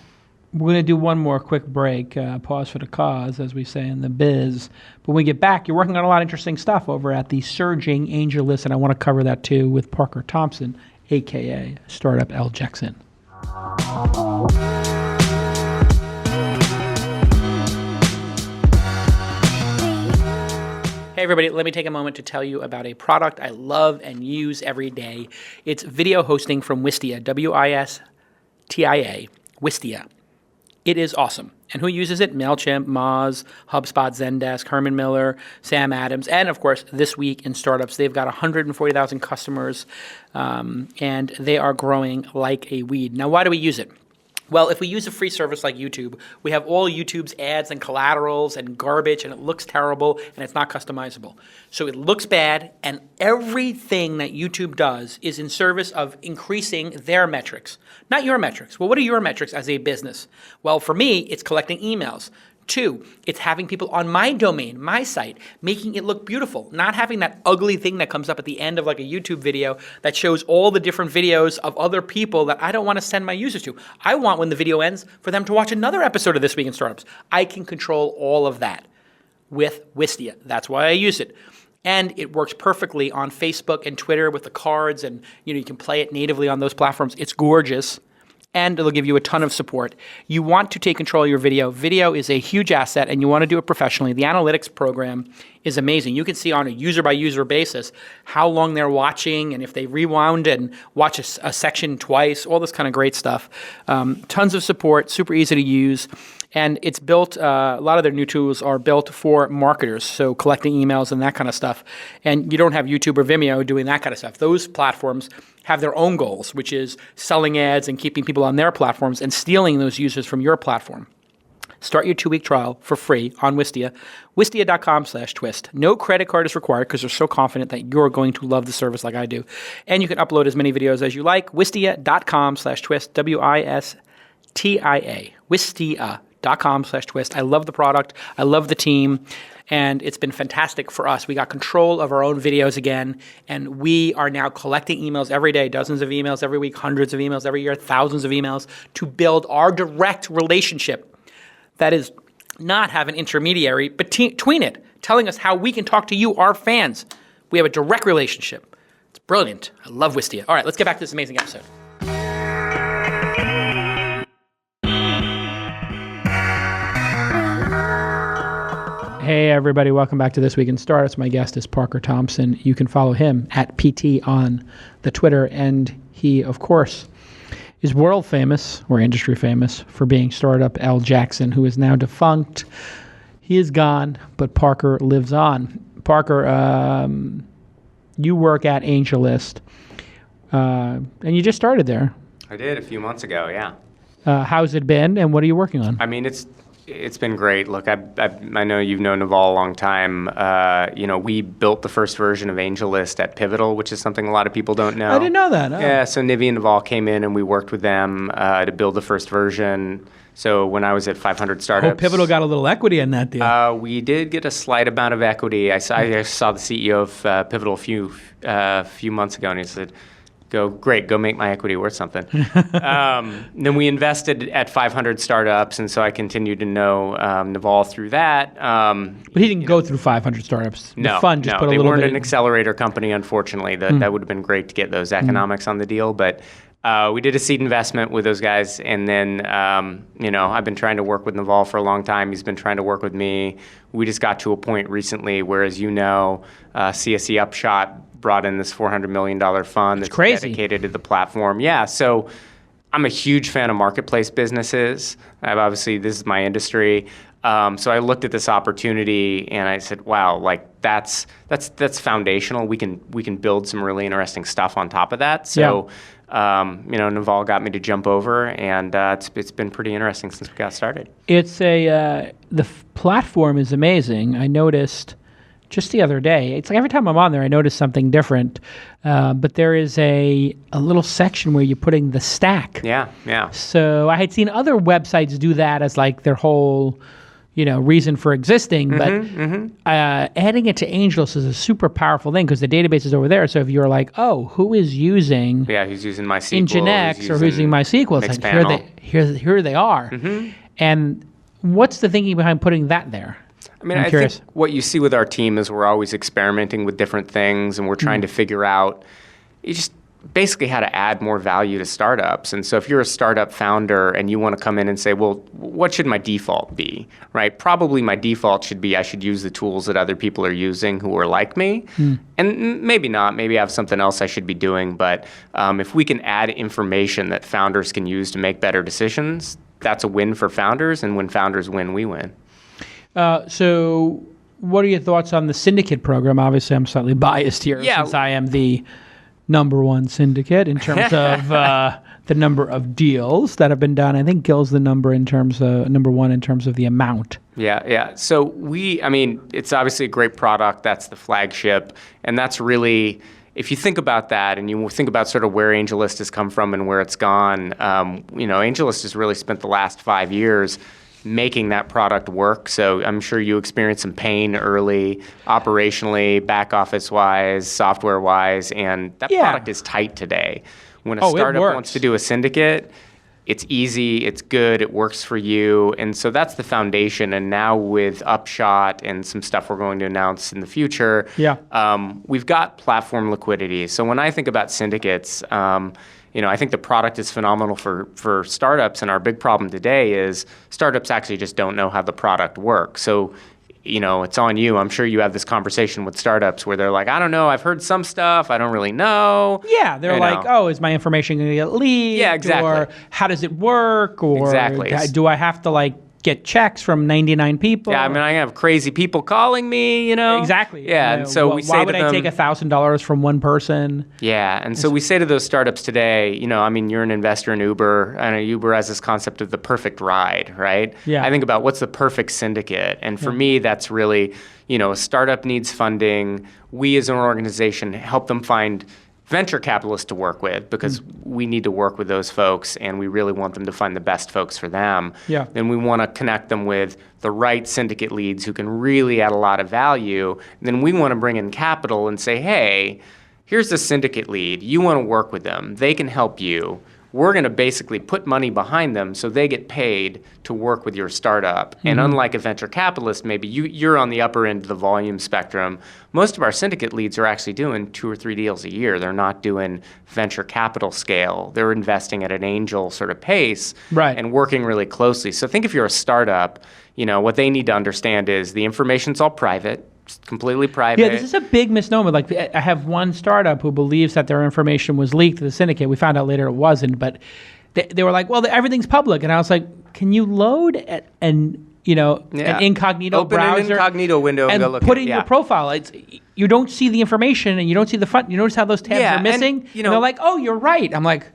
We're going to do one more quick break, pause for the cause, as we say in the biz. But when we get back, you're working on a lot of interesting stuff over at the Surging Angel List, and I want to cover that too with Parker Thompson, a.k.a. Startup L. Jackson. Hey everybody, let me take a moment to tell you about a product I love and use every day. It's video hosting from Wistia, Wistia, Wistia. It is awesome. And who uses it? MailChimp, Moz, HubSpot, Zendesk, Herman Miller, Sam Adams, and of course, This Week in Startups. They've got 140,000 customers, and they are growing like a weed. Now, why do we use it? Well, if we use a free service like YouTube, we have all YouTube's ads and collaterals and garbage, and it looks terrible, and it's not customizable. So it looks bad, and everything that YouTube does is in service of increasing their metrics, not your metrics. Well, what are your metrics as a business? Well, for me, it's collecting emails. 2, it's having people on my domain, my site, making it look beautiful, not having that ugly thing that comes up at the end of like a YouTube video that shows all the different videos of other people that I don't want to send my users to. I want, when the video ends, for them to watch another episode of This Week in Startups. I can control all of that with Wistia. That's why I use it. And it works perfectly on Facebook and Twitter with the cards, and you can play it natively on those platforms. It's gorgeous. And it'll give you a ton of support. You want to take control of your video. Video is a huge asset, and you want to do it professionally. The analytics program is amazing. You can see on a user-by-user basis how long they're watching, and if they rewound and watch a section twice, all this kind of great stuff. Tons of support, super easy to use. And it's built, a lot of their new tools are built for marketers, so collecting emails and that kind of stuff. And you don't have YouTube or Vimeo doing that kind of stuff. Those platforms have their own goals, which is selling ads and keeping people on their platforms and stealing those users from your platform. Start your 2-week trial for free on Wistia, wistia.com/twist. No credit card is required because they're so confident that you're going to love the service like I do. And you can upload as many videos as you like. Wistia.com/twist, WISTIA, Wistia.com/twist. I love the product. I love the team. And it's been fantastic for us. We got control of our own videos again, and we are now collecting emails every day, dozens of emails every week, hundreds of emails every year, thousands of emails to build our direct relationship. That is, not have an intermediary between it, telling us how we can talk to you, our fans. We have a direct relationship. It's brilliant. I love Wistia. All right, let's get back to this amazing episode. Hey, everybody. Welcome back to This Week in Startups. My guest is Parker Thompson. You can follow him at PT on the Twitter. And he, of course, is world famous, or industry famous, for being Startup L. Jackson, who is now defunct. He is gone, but Parker lives on. Parker, you work at AngelList, and you just started there. I did a few months ago, yeah. How's it been, and what are you working on? I mean, it's been great. Look, I know you've known Naval a long time. We built the first version of AngelList at Pivotal, which is something a lot of people don't know. I didn't know that. Oh. Yeah, so Nivi and Naval came in and we worked with them to build the first version. So when I was at 500 Startups... Oh, Pivotal got a little equity in that deal. We did get a slight amount of equity. I saw the CEO of Pivotal a few months ago, and he said, go make my equity worth something. Then we invested at 500 Startups, and so I continued to know Naval through that. But he didn't go through 500 Startups. No, the fund just put a they little weren't bit an accelerator company, unfortunately. That would have been great to get those economics on the deal, but we did a seed investment with those guys, and then I've been trying to work with Naval for a long time. He's been trying to work with me. We just got to a point recently where, as you know, CSE Upshot brought in this $400 million fund that's dedicated to the platform. Yeah, so I'm a huge fan of marketplace businesses. Obviously, this is my industry. So I looked at this opportunity and I said, "Wow, like that's foundational. We can build some really interesting stuff on top of that." So, Naval got me to jump over, and it's been pretty interesting since we got started. It's the platform is amazing. I noticed just the other day, it's like every time I'm on there, I notice something different. But there is a little section where you're putting the stack. Yeah. So I had seen other websites do that as like their whole, reason for existing. But adding it to AngelList is a super powerful thing because the database is over there. So if you're like, oh, who is using? Yeah, who's using MySQL? Nginx or who's using MySQL? It's like here they are. And what's the thinking behind putting that there? I mean, I think what you see with our team is we're always experimenting with different things, and we're trying to figure out just basically how to add more value to startups. And so if you're a startup founder and you want to come in and say, well, what should my default be, right? Probably my default should be I should use the tools that other people are using who are like me. And maybe not. Maybe I have something else I should be doing. But if we can add information that founders can use to make better decisions, that's a win for founders. And when founders win, we win. So what are your thoughts on the syndicate program? Obviously, I'm slightly biased here since I am the number one syndicate in terms of the number of deals that have been done. I think Gil's the number one in terms of the amount. Yeah. So it's obviously a great product. That's the flagship. And that's really, if you think about that and you think about sort of where AngelList has come from and where it's gone, AngelList has really spent the last 5 years making that product work. So I'm sure you experienced some pain early, operationally, back office wise, software wise, and that product is tight today. When a startup wants to do a syndicate, it's easy, it's good, it works for you. And so that's the foundation. And now with Upshot and some stuff we're going to announce in the future, we've got platform liquidity. So when I think about syndicates, I think the product is phenomenal for startups, and our big problem today is startups actually just don't know how the product works. So, it's on you. I'm sure you have this conversation with startups where they're like, I don't know, I've heard some stuff, I don't really know. Yeah, they're like, oh, is my information going to get leaked? Yeah, exactly. Or how does it work? Or do I have to get checks from 99 people. Yeah, I mean, I have crazy people calling me, Exactly. Yeah, and so we say to them... Why would I take $1,000 from one person? Yeah, and so we say to those startups today, I mean, you're an investor in Uber, and Uber has this concept of the perfect ride, right? Yeah. I think about what's the perfect syndicate, and for me, that's really, a startup needs funding. We as an organization help them find venture capitalists to work with because we need to work with those folks and we really want them to find the best folks for them. Yeah. Then we want to connect them with the right syndicate leads who can really add a lot of value. And then we want to bring in capital and say, hey, here's the syndicate lead. You want to work with them. They can help you. We're going to basically put money behind them so they get paid to work with your startup. And unlike a venture capitalist, maybe you're on the upper end of the volume spectrum. Most of our syndicate leads are actually doing 2 or 3 deals a year. They're not doing venture capital scale. They're investing at an angel sort of pace and working really closely. So I think if you're a startup, what they need to understand is the information's all private. It's completely private. Yeah, this is a big misnomer. Like, I have one startup who believes that their information was leaked to the syndicate. We found out later it wasn't, but they were like, well, everything's public. And I was like, can you load an incognito Open browser? an incognito window and go look put at in it. your profile. You don't see the information and you don't see the fun. You notice how those tabs are missing? And they're like, oh, you're right. I'm like,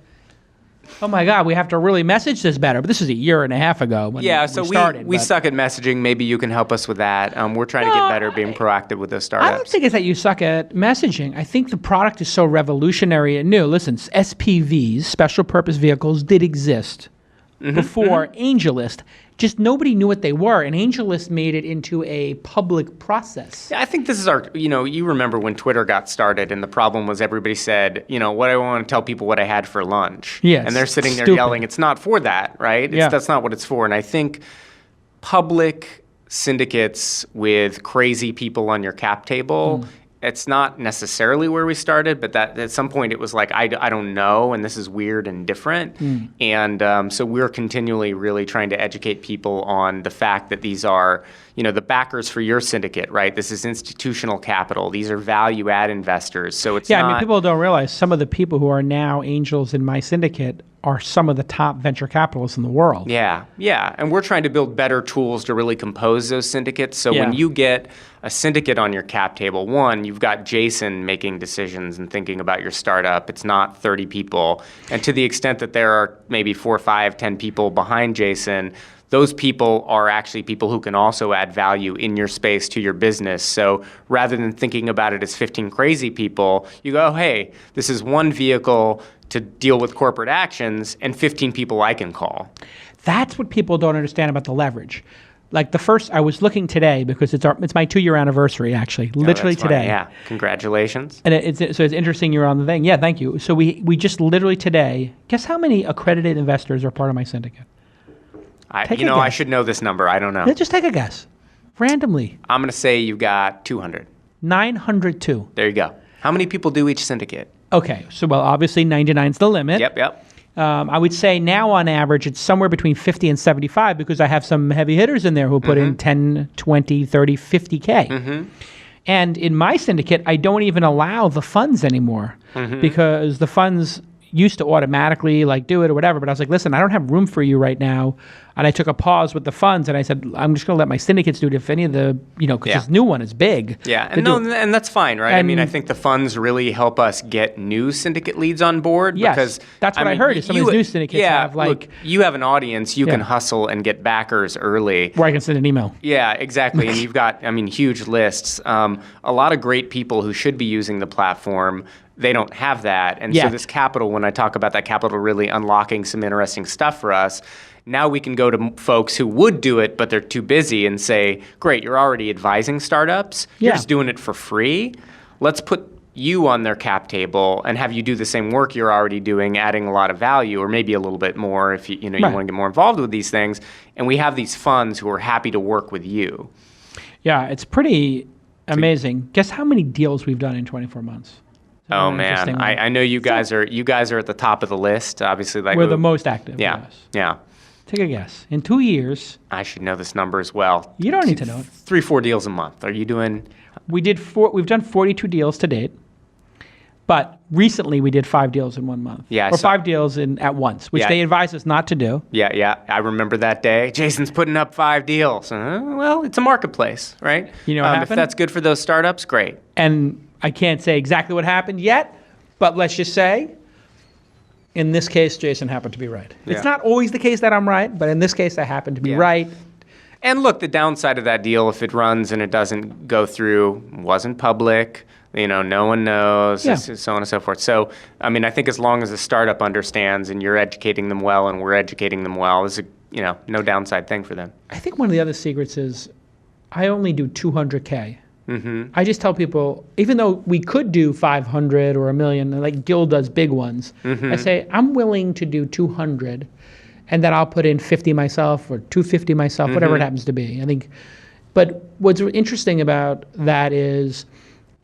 oh my God, we have to really message this better. But this is a year and a half ago when so we started. we suck at messaging. Maybe you can help us with that. We're trying to get better being proactive with those startups. I don't think it's that you suck at messaging. I think the product is so revolutionary and new. Listen, SPVs, special purpose vehicles, did exist before AngelList. Just nobody knew what they were, and AngelList made it into a public process. Yeah, I think this is you remember when Twitter got started and the problem was everybody said, what I want to tell people what I had for lunch. Yes, and they're sitting there stupid. yelling, it's not for that, right? That's not what it's for. And I think public syndicates with crazy people on your cap table, it's not necessarily where we started, but that at some point it was like, I don't know, and this is weird and different. And so we're continually really trying to educate people on the fact that these are, the backers for your syndicate, right? This is institutional capital. These are value-add investors. So it's not... I mean, people don't realize some of the people who are now angels in my syndicate are some of the top venture capitalists in the world. Yeah. And we're trying to build better tools to really compose those syndicates. So when you get a syndicate on your cap table, one, you've got Jason making decisions and thinking about your startup. It's not 30 people. And to the extent that there are maybe 4, 5, 10 people behind Jason, those people are actually people who can also add value in your space to your business. So rather than thinking about it as 15 crazy people, you go, hey, this is one vehicle to deal with corporate actions and 15 people I can call. That's what people don't understand about the leverage. Like I was looking today because it's my 2-year anniversary, actually, literally that's funny. today. Yeah, congratulations. And it's interesting you're on the thing. Yeah, thank you. So we just literally today, guess how many accredited investors are part of my syndicate? I should know this number. I don't know. Just take a guess. Randomly. I'm going to say you've got 200. 902. There you go. How many people do each syndicate? Okay, so obviously 99's the limit. Yep. I would say now on average it's somewhere between 50 and 75 because I have some heavy hitters in there who put in 10, 20, 30, 50K. And in my syndicate, I don't even allow the funds anymore because the funds used to automatically do it or whatever. But I was like, listen, I don't have room for you right now. And I took a pause with the funds and I said, I'm just going to let my syndicates do it if any of the, because this new one is big. Yeah, and that's fine, right? I mean, I think the funds really help us get new syndicate leads on board. Yes, because, that's what I heard is some of these new syndicates have look, you have an audience, you can hustle and get backers early. Where I can send an email. Yeah, exactly. And you've got, huge lists. A lot of great people who should be using the platform, they don't have that. And so this capital, when I talk about that capital really unlocking some interesting stuff for us, now we can go to folks who would do it, but they're too busy and say, great, you're already advising startups. You're just doing it for free. Let's put you on their cap table and have you do the same work you're already doing, adding a lot of value, or maybe a little bit more if you want to get more involved with these things. And we have these funds who are happy to work with you. Yeah, it's pretty amazing. Guess how many deals we've done in 24 months? Oh man, I know you guys are at the top of the list. Obviously, we're the most active. Yeah. Take a guess. In 2 years, I should know this number as well. You don't need to know it. 3-4 deals a month. Are you doing? We've done 42 deals to date. But recently we did 5 deals in 1 month. Yeah, or 5 deals at once, which Yeah. they advised us not to do. Yeah. I remember that day. Jason's putting up 5 deals. Well, it's a marketplace, right? You know what If happened? that's good for those startups, great. And I can't say exactly what happened yet, but let's just say, in this case, Jason happened to be right. Yeah. It's not always the case that I'm right, but in this case, I happen to be Yeah. right. And look, the downside of that deal, if it runs and it doesn't go through, wasn't public. No one knows, Yeah. so on and so forth. So, I mean, I think as long as the startup understands and you're educating them well and we're educating them well, it's a no downside thing for them. I think one of the other secrets is I only do 200K. I just tell people, even though we could do 500 or $1 million, like Gil does big ones, I say, I'm willing to do 200 and then I'll put in 50 myself or 250 myself, whatever it happens to be. I think, but what's interesting about that is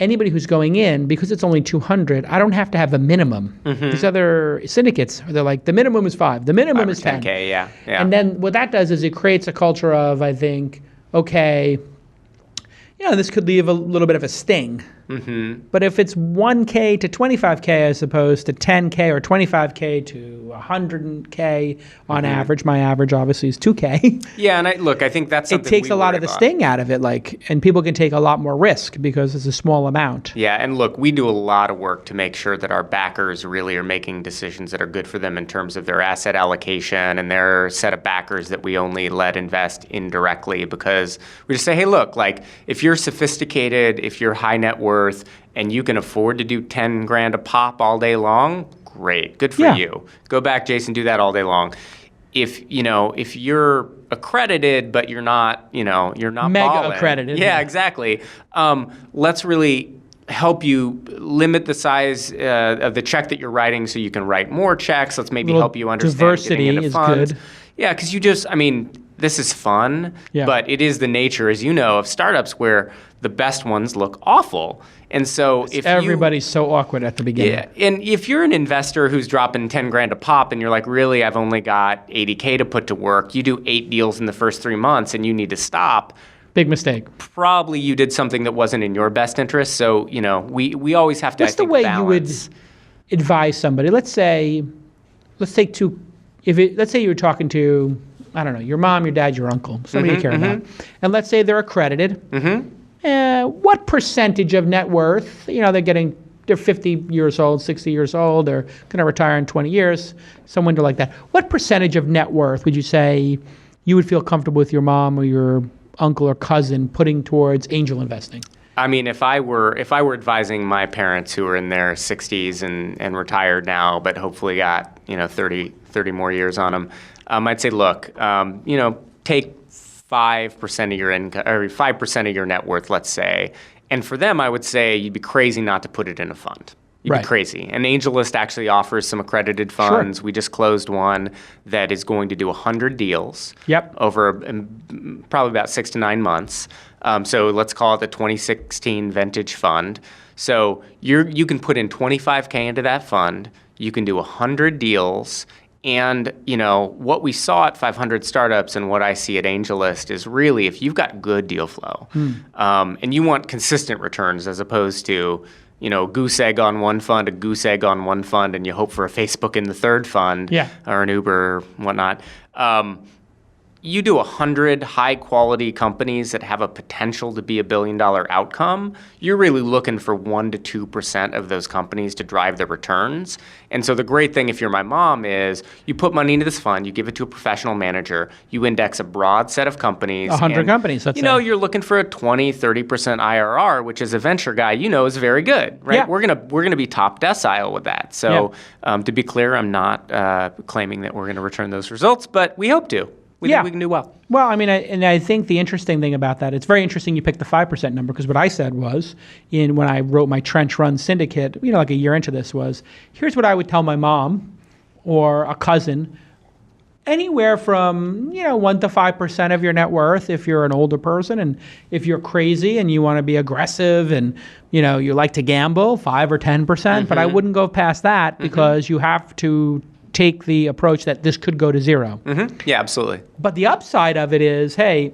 anybody who's going in, because it's only 200, I don't have to have a minimum. These other syndicates, they're like, the minimum is 5, the minimum is 10. 10K, yeah. And then what that does is it creates a culture of, I think, okay, this could leave a little bit of a sting. But if it's 1K to 25K as opposed to 10K or 25K to 100K on average, my average obviously is 2K. Yeah, and I think that's something It takes we a lot worry of the about. sting out of it, and people can take a lot more risk because it's a small amount. Yeah, and look, we do a lot of work to make sure that our backers really are making decisions that are good for them in terms of their asset allocation and their set of backers that we only let invest indirectly, because we just say, hey, look, like if you're sophisticated, if you're high net worth, and you can afford to do 10 grand a pop all day long, great, good for Yeah. you. Go back, Jason, do that all day long. If you're accredited, but you're not Mega balling. accredited. Yeah, exactly. Let's really help you limit the size of the check that you're writing so you can write more checks. Let's maybe Little help you understand diversity getting into is funds. good. Yeah, because this is fun, Yeah. but it is the nature, as you know, of startups where the best ones look awful. And so if Everybody's so awkward at the beginning. yeah, and if you're an investor who's dropping 10 grand a pop and you're like, really, I've only got 80K to put to work, you do 8 deals in the first 3 months and you need to stop, Big mistake. probably you did something that wasn't in your best interest. So, we always have to, What's I think, the way balance. you would advise somebody? Let's take let's say you were talking to, I don't know, your mom, your dad, your uncle, somebody you care about. And let's say they're accredited. What percentage of net worth, they're 50 years old, 60 years old, they're going to retire in 20 years, some window like that. What percentage of net worth would you say you would feel comfortable with your mom or your uncle or cousin putting towards angel investing? I mean, if I were advising my parents who are in their 60s and retired now, but hopefully got 30 more years on them, I'd say, look, take 5% of your income or 5% of your net worth, let's say, and for them, I would say you'd be crazy not to put it in a fund. You'd Right. be crazy. And AngelList actually offers some accredited funds. Sure. We just closed one that is going to do 100 deals over probably about 6 to 9 months. So let's call it the 2016 vintage fund. So you can put in 25K into that fund. You can do 100 deals. And, what we saw at 500 Startups and what I see at AngelList is really if you've got good deal flow and you want consistent returns as opposed to, goose egg on one fund, a goose egg on one fund, and you hope for a Facebook in the third fund or an Uber or whatnot. You do 100 high-quality companies that have a potential to be $1 billion outcome, you're really looking for 1% to 2% of those companies to drive the returns. And so the great thing, if you're my mom, is you put money into this fund, you give it to a professional manager, you index a broad set of companies. 100 companies, let's say. You're looking for a 20, 30% IRR, which as a venture guy, is very good, right? Yeah. We're gonna be top decile with that. So to be clear, I'm not claiming that we're going to return those results, but we hope to. We think we can do well. Well, I mean, I think the interesting thing about that, it's very interesting you picked the 5% number, because what I said was, when I wrote my Trench Run Syndicate, like a year into this, was here's what I would tell my mom or a cousin, anywhere from 1% to 5% of your net worth if you're an older person, and if you're crazy and you want to be aggressive and you like to gamble, 5 or 10%, but I wouldn't go past that because you have to take the approach that this could go to zero. Yeah, absolutely. But the upside of it is, hey,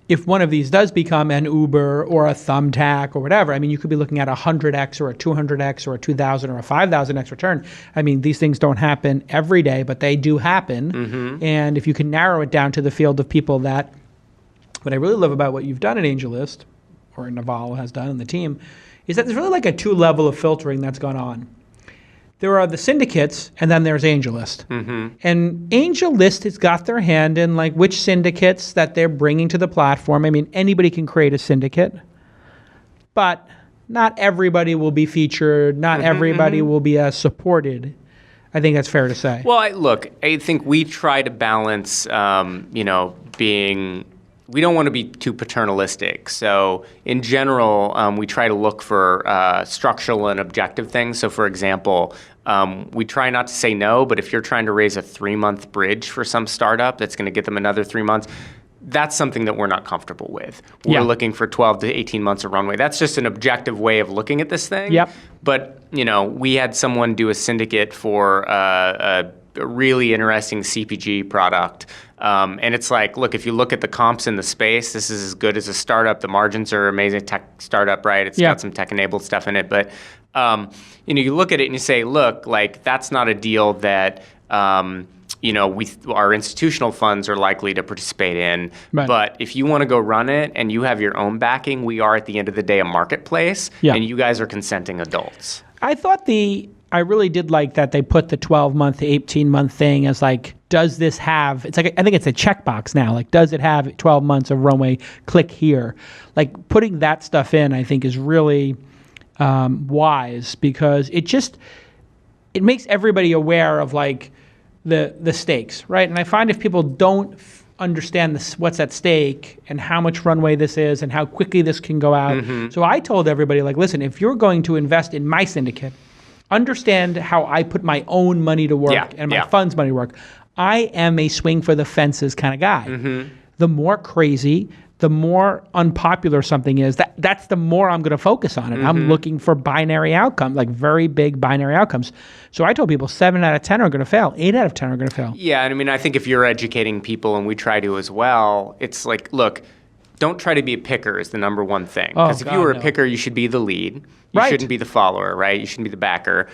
if one of these does become an Uber or a Thumbtack or whatever, I mean, you could be looking at a 100x or a 200x or a 2,000 or a 5,000x return. I mean, these things don't happen every day, but they do happen. And if you can narrow it down to the field of people that, what I really love about what you've done at AngelList, or Naval has done and the team, is that there's really like a 2 level of filtering that's gone on. There are the syndicates, and then there's AngelList. And AngelList has got their hand in like which syndicates that they're bringing to the platform. I mean, anybody can create a syndicate, but not everybody will be featured. Not everybody will be as supported. I think that's fair to say. Well, I think we try to balance, being. We don't want to be too paternalistic. So in general, we try to look for structural and objective things. So for example, we try not to say no, but if you're trying to raise a 3-month bridge for some startup that's going to get them another 3 months, that's something that we're not comfortable with. We're looking for 12 to 18 months of runway. That's just an objective way of looking at this thing. But, we had someone do a syndicate for a really interesting CPG product. And it's like, look, if you look at the comps in the space, this is as good as a startup. The margins are amazing. Tech startup, right? It's got some tech-enabled stuff in it. But, you look at it and you say, look, like that's not a deal that, our institutional funds are likely to participate in. Right. But if you want to go run it and you have your own backing, we are at the end of the day a marketplace, and you guys are consenting adults. I really did like that they put the 12-month, 18-month thing as like, does this have, it's like, I think it's a checkbox now. Like, does it have 12 months of runway? Click here. Like putting that stuff in, I think is really wise because it makes everybody aware of like the stakes, right? And I find if people don't understand what's at stake and how much runway this is and how quickly this can go out. So I told everybody like, listen, if you're going to invest in my syndicate, understand how I put my own money to work and my fund's money to work. I am a swing for the fences kind of guy. The more crazy, the more unpopular something is, that's the more I'm going to focus on it. I'm looking for binary outcomes, like very big binary outcomes. So I told people 7 out of 10 are going to fail. 8 out of 10 are going to fail. Yeah, and I mean, I think if you're educating people, and we try to as well, it's like, look, don't try to be a picker is the number one thing. Because if you were a picker, you should be the lead. You shouldn't be the follower, right? You shouldn't be the backer.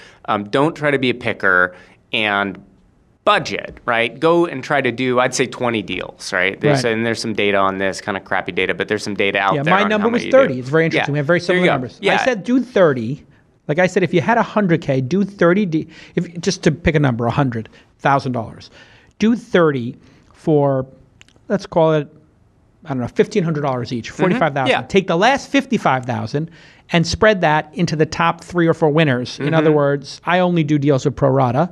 Don't try to be a picker and budget, right? Go and try to do, I'd say 20 deals, right? And there's some data on this, kind of crappy data, but there's some data out there. Yeah, my number was 30. It's very interesting. We have very similar numbers. I said do 30. Like I said, if you had 100K, do 30, just to pick a number, $100,000. Do 30 for, let's call it, I don't know, $1,500 each, $45,000. Take the last $55,000 and spread that into the top 3 or 4 winners. In other words, I only do deals with pro rata,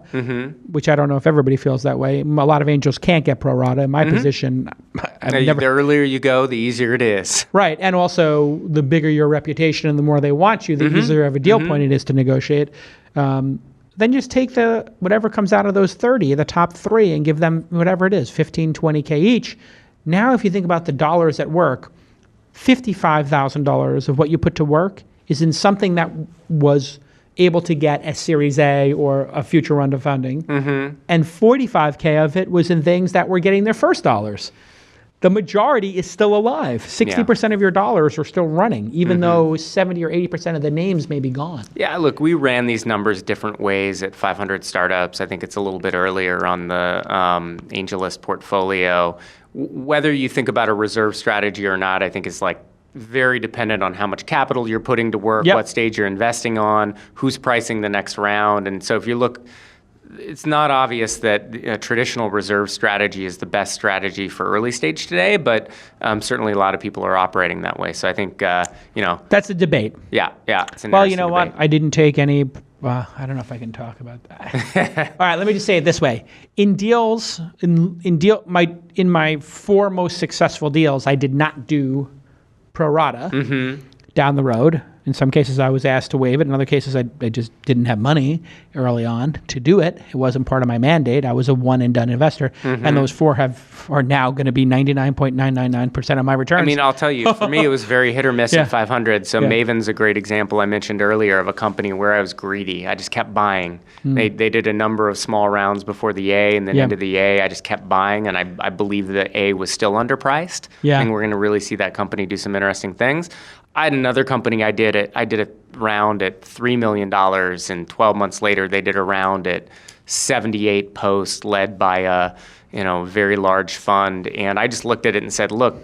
which I don't know if everybody feels that way. A lot of angels can't get pro rata. In my position, the earlier you go, the easier it is. Right, and also the bigger your reputation and the more they want you, the easier of a deal point it is to negotiate. Then just take whatever comes out of those 30, the top 3, and give them whatever it is, 15, 20K each. Now, if you think about the dollars at work, $55,000 of what you put to work is in something that was able to get a Series A or a future round of funding, and 45K of it was in things that were getting their first dollars. The majority is still alive. 60% of your dollars are still running, even though 70 or 80% of the names may be gone. Yeah, look, we ran these numbers different ways at 500 Startups. I think it's a little bit earlier on the AngelList portfolio. Whether you think about a reserve strategy or not, I think is like very dependent on how much capital you're putting to work, what stage you're investing on, who's pricing the next round. And so if you look, it's not obvious that a traditional reserve strategy is the best strategy for early stage today, but certainly a lot of people are operating that way. So I think, That's a debate. Yeah. It's an well, you know debate. What? I didn't take any... Well, I don't know if I can talk about that. All right, let me just say it this way: in deals, in my 4 most successful deals, I did not do pro rata. down the road. In some cases, I was asked to waive it. In other cases, I just didn't have money early on to do it. It wasn't part of my mandate. I was a one-and-done investor. And those 4 are now going to be 99.999% of my returns. I mean, I'll tell you, for me, it was very hit or miss at 500. So Maven's a great example I mentioned earlier of a company where I was greedy. I just kept buying. They did a number of small rounds before the A, and then into the A, I just kept buying, and I believe that A was still underpriced. And we're going to really see that company do some interesting things. I had another company I did a round at $3 million, and 12 months later, they did a round at 78 posts led by a very large fund. And I just looked at it and said, look,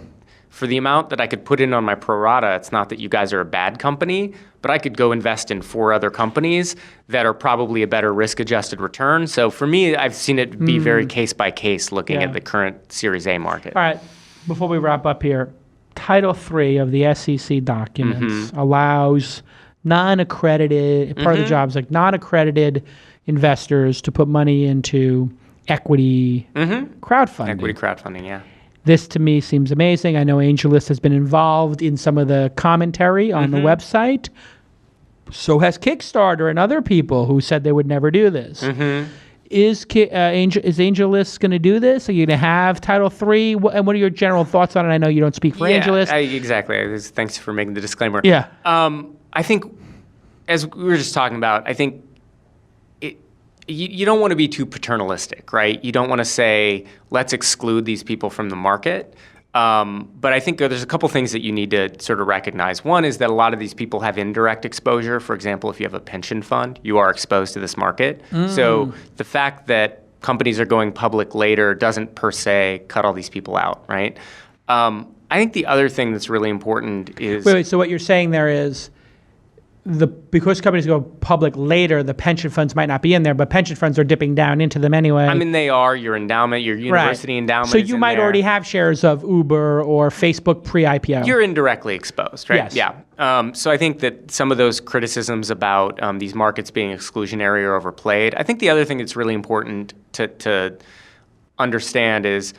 for the amount that I could put in on my pro rata, it's not that you guys are a bad company, but I could go invest in 4 other companies that are probably a better risk-adjusted return. So for me, I've seen it be very case by case looking at the current Series A market. All right. Before we wrap up here, Title III of the SEC documents allows non-accredited, part of the job is like non-accredited investors to put money into equity crowdfunding. Equity crowdfunding, yeah. This to me seems amazing. I know AngelList has been involved in some of the commentary on the website. So has Kickstarter and other people who said they would never do this. Is AngelList going to do this? Are you going to have Title III? And what are your general thoughts on it? I know you don't speak for AngelList. Exactly. Thanks for making the disclaimer. Yeah. I think, as we were just talking about, I think you don't want to be too paternalistic, right? You don't want to say, let's exclude these people from the market. But I think there's a couple things that you need to sort of recognize. One is that a lot of these people have indirect exposure. For example, if you have a pension fund, you are exposed to this market. So the fact that companies are going public later doesn't per se cut all these people out, right? I think the other thing that's really important is... Wait, so what you're saying there is because companies go public later, the pension funds might not be in there, but pension funds are dipping down into them anyway. I mean, they are. Your endowment, your university endowment. So you might already have shares of Uber or Facebook pre-IPO. You're indirectly exposed, right? Yes. Yeah. So I think that some of those criticisms about these markets being exclusionary are overplayed. I think the other thing that's really important to understand is,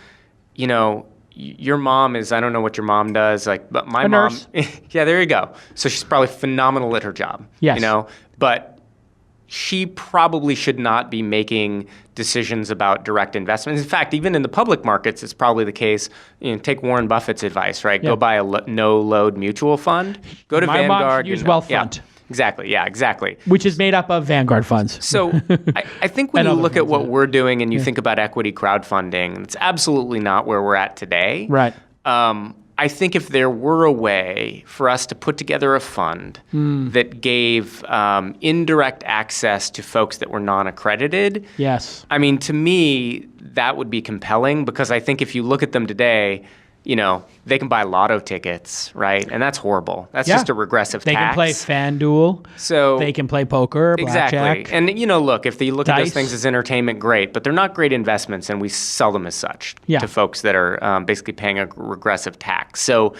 your mom is, I don't know what your mom does, but my mom, nurse. Yeah, there you go. So she's probably phenomenal at her job. Yes. But she probably should not be making decisions about direct investments. In fact, even in the public markets, it's probably the case. Take Warren Buffett's advice, right? Yeah. Go buy a no-load mutual fund. Go to My Vanguard. mom should use Wealthfront. Yeah. Exactly. Yeah, exactly. Which is made up of Vanguard funds. So I think when you look at what we're doing and you think about equity crowdfunding, it's absolutely not where we're at today. Right. I think if there were a way for us to put together a fund that gave indirect access to folks that were non-accredited, yes. I mean, to me, that would be compelling because I think if you look at them today, they can buy lotto tickets, right? And that's horrible. That's just a regressive tax. They can play FanDuel. So they can play poker, blackjack. Exactly. And, look, if they look at dice. those things as entertainment, great. But they're not great investments, and we sell them as such to folks that are basically paying a regressive tax. So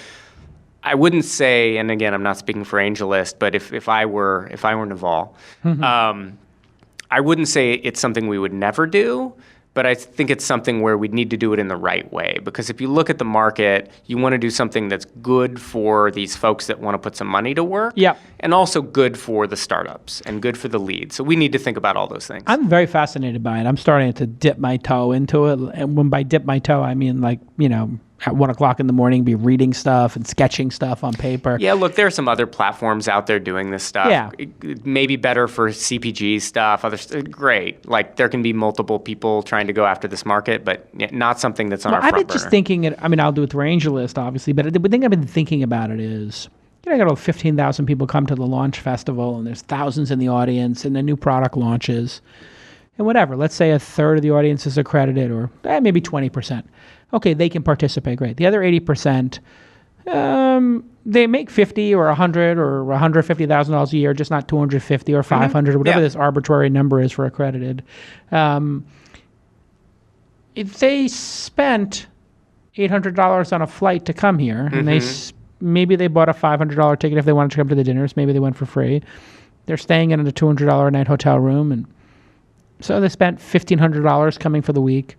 I wouldn't say, and again, I'm not speaking for AngelList, but if I were Naval, I wouldn't say it's something we would never do. But I think it's something where we'd need to do it in the right way. Because if you look at the market, you want to do something that's good for these folks that want to put some money to work. Yeah. And also good for the startups and good for the lead. So we need to think about all those things. I'm very fascinated by it. I'm starting to dip my toe into it. And when by dip my toe, I mean at 1 o'clock in the morning, be reading stuff and sketching stuff on paper. Yeah, look, there are some other platforms out there doing this stuff. Yeah. It may be better for CPG stuff. Great. There can be multiple people trying to go after this market, but not something that's on our front burner. I've been just thinking it. I mean, I'll do it through AngelList, obviously, but the thing I've been thinking about it is, I got 15,000 people come to the launch festival, and there's thousands in the audience, and the new product launches, and whatever. Let's say a third of the audience is accredited, or maybe 20%. Okay, they can participate, great. The other 80%, they make $50 or $100 or $150,000 a year, just not $250 or $500 or whatever this arbitrary number is for accredited. If they spent $800 on a flight to come here, and maybe they bought a $500 ticket if they wanted to come to the dinners, maybe they went for free. They're staying in a $200 a night hotel room, and so they spent $1,500 coming for the week.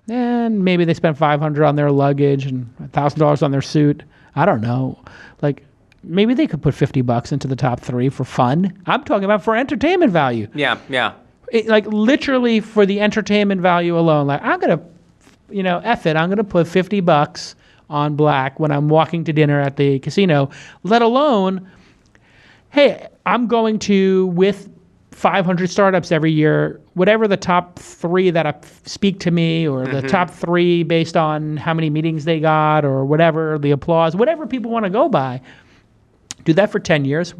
And maybe they spent $500 on their luggage and $1,000 on their suit. I don't know. maybe they could put $50 into the top 3 for fun. I'm talking about for entertainment value. Yeah. Like literally for the entertainment value alone. Like I'm gonna, F it. I'm gonna put $50 on black when I'm walking to dinner at the casino. Let alone, hey, I'm going to with 500 startups every year. Whatever the top 3 that speak to me, or the top 3 based on how many meetings they got, or whatever the applause, whatever people want to go by. Do that for 10 years.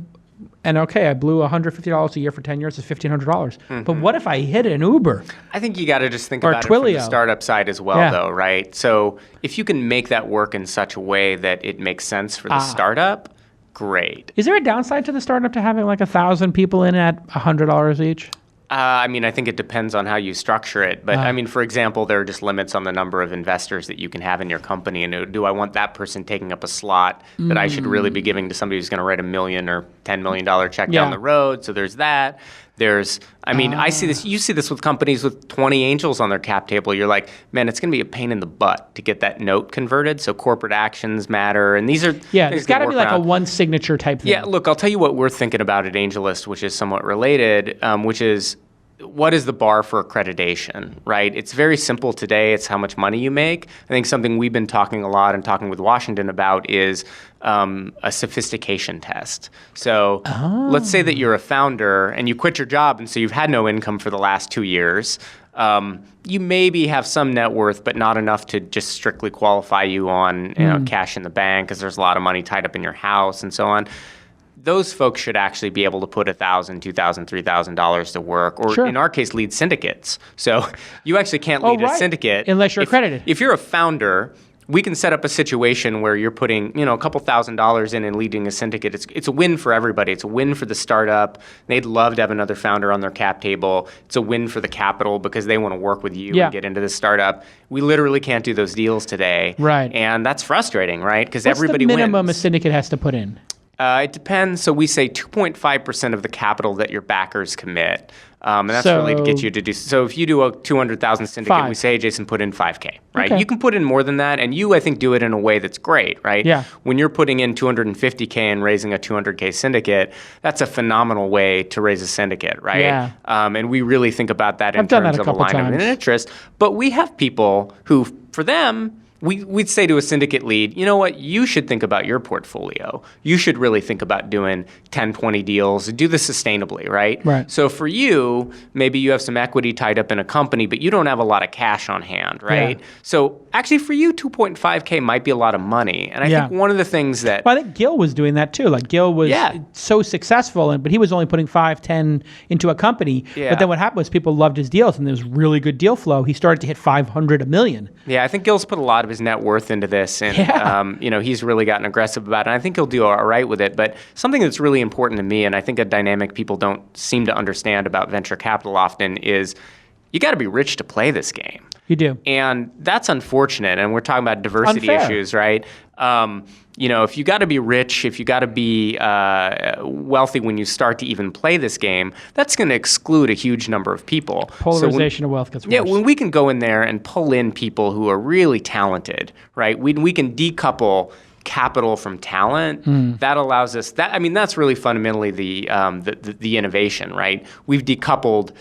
And okay, I blew $150 a year for 10 years. It's $1,500. But what if I hit an Uber? I think you got to just think Or about it from the Twilio. startup side as well, Yeah. though, right? So if you can make that work in such a way that it makes sense for the startup, great. Is there a downside to the startup to having like 1,000 people in at $100 each? I mean, I think it depends on how you structure it. But I mean, for example, there are just limits on the number of investors that you can have in your company. And do I want that person taking up a slot that I should really be giving to somebody who's going to write $1 million or $10 million check down the road? So there's that. I see this. You see this with companies with 20 angels on their cap table. You're like, man, it's going to be a pain in the butt to get that note converted. So corporate actions matter, and these are It's got to be like a one signature type thing. Yeah, look, I'll tell you what we're thinking about at AngelList, which is somewhat related, which is what is the bar for accreditation, right? It's very simple today. It's how much money you make. I think something we've been talking a lot and talking with Washington about is a sophistication test. So let's say that you're a founder and you quit your job, and so you've had no income for the last 2 years. You maybe have some net worth, but not enough to just strictly qualify you on cash in the bank, because there's a lot of money tied up in your house and so on. Those folks should actually be able to put $1,000, $2,000, $3,000 to work, or in our case, lead syndicates. So you actually can't lead a syndicate unless you're accredited. If you're a founder, we can set up a situation where you're putting, a couple $1,000s in and leading a syndicate. It's a win for everybody. It's a win for the startup. They'd love to have another founder on their cap table. It's a win for the capital because they want to work with you and get into the startup. We literally can't do those deals today. Right. And that's frustrating, right? Because What's everybody the minimum wins. a syndicate has to put in? It depends. So we say 2.5% of the capital that your backers commit. And that's really to get you to do. So if you do a 200,000 syndicate, we say, Jason, put in $5K, right? Okay. You can put in more than that, and I think, do it in a way that's great, right? Yeah. When you're putting in $250K and raising a $200K syndicate, that's a phenomenal way to raise a syndicate, right? Yeah. And we really think about that in I've done terms that a of couple alignment times. and interest. But we have people who, for them, we'd say to a syndicate lead, you know what, you should think about your portfolio. You should really think about doing 10, 20 deals. Do this sustainably, right? Right. So for you, maybe you have some equity tied up in a company, but you don't have a lot of cash on hand, right? Yeah. So actually for you, 2.5K might be a lot of money. And I think one of the things that... Well, I think Gil was doing that too. Like Gil was so successful, but he was only putting 5, 10 into a company. Yeah. But then what happened was people loved his deals, and there was really good deal flow. He started to hit 500, $1 million. Yeah, I think Gil's put a lot of his net worth into this, and he's really gotten aggressive about it. And I think he'll do all right with it. But something that's really important to me, and I think a dynamic people don't seem to understand about venture capital often, is you got to be rich to play this game. You do. And that's unfortunate. And we're talking about diversity Unfair. issues, right? If you got to be rich, if you got to be wealthy when you start to even play this game, that's going to exclude a huge number of people. Polarization of wealth gets worse. Yeah, when we can go in there and pull in people who are really talented, right? We can decouple capital from talent. That allows us. That's really fundamentally the innovation, right? We've decoupled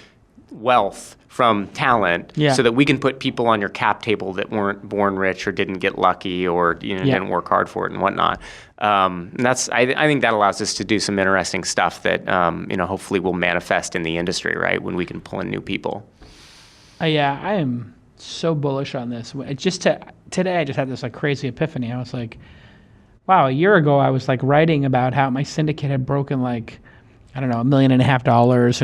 wealth from talent so that we can put people on your cap table that weren't born rich or didn't get lucky or didn't work hard for it and whatnot. And I think that allows us to do some interesting stuff that hopefully will manifest in the industry, right, when we can pull in new people. Yeah, I am so bullish on this. Today I just had this like crazy epiphany. I was like, wow, a year ago I was like writing about how my syndicate had broken like, I don't know, $1.5 million and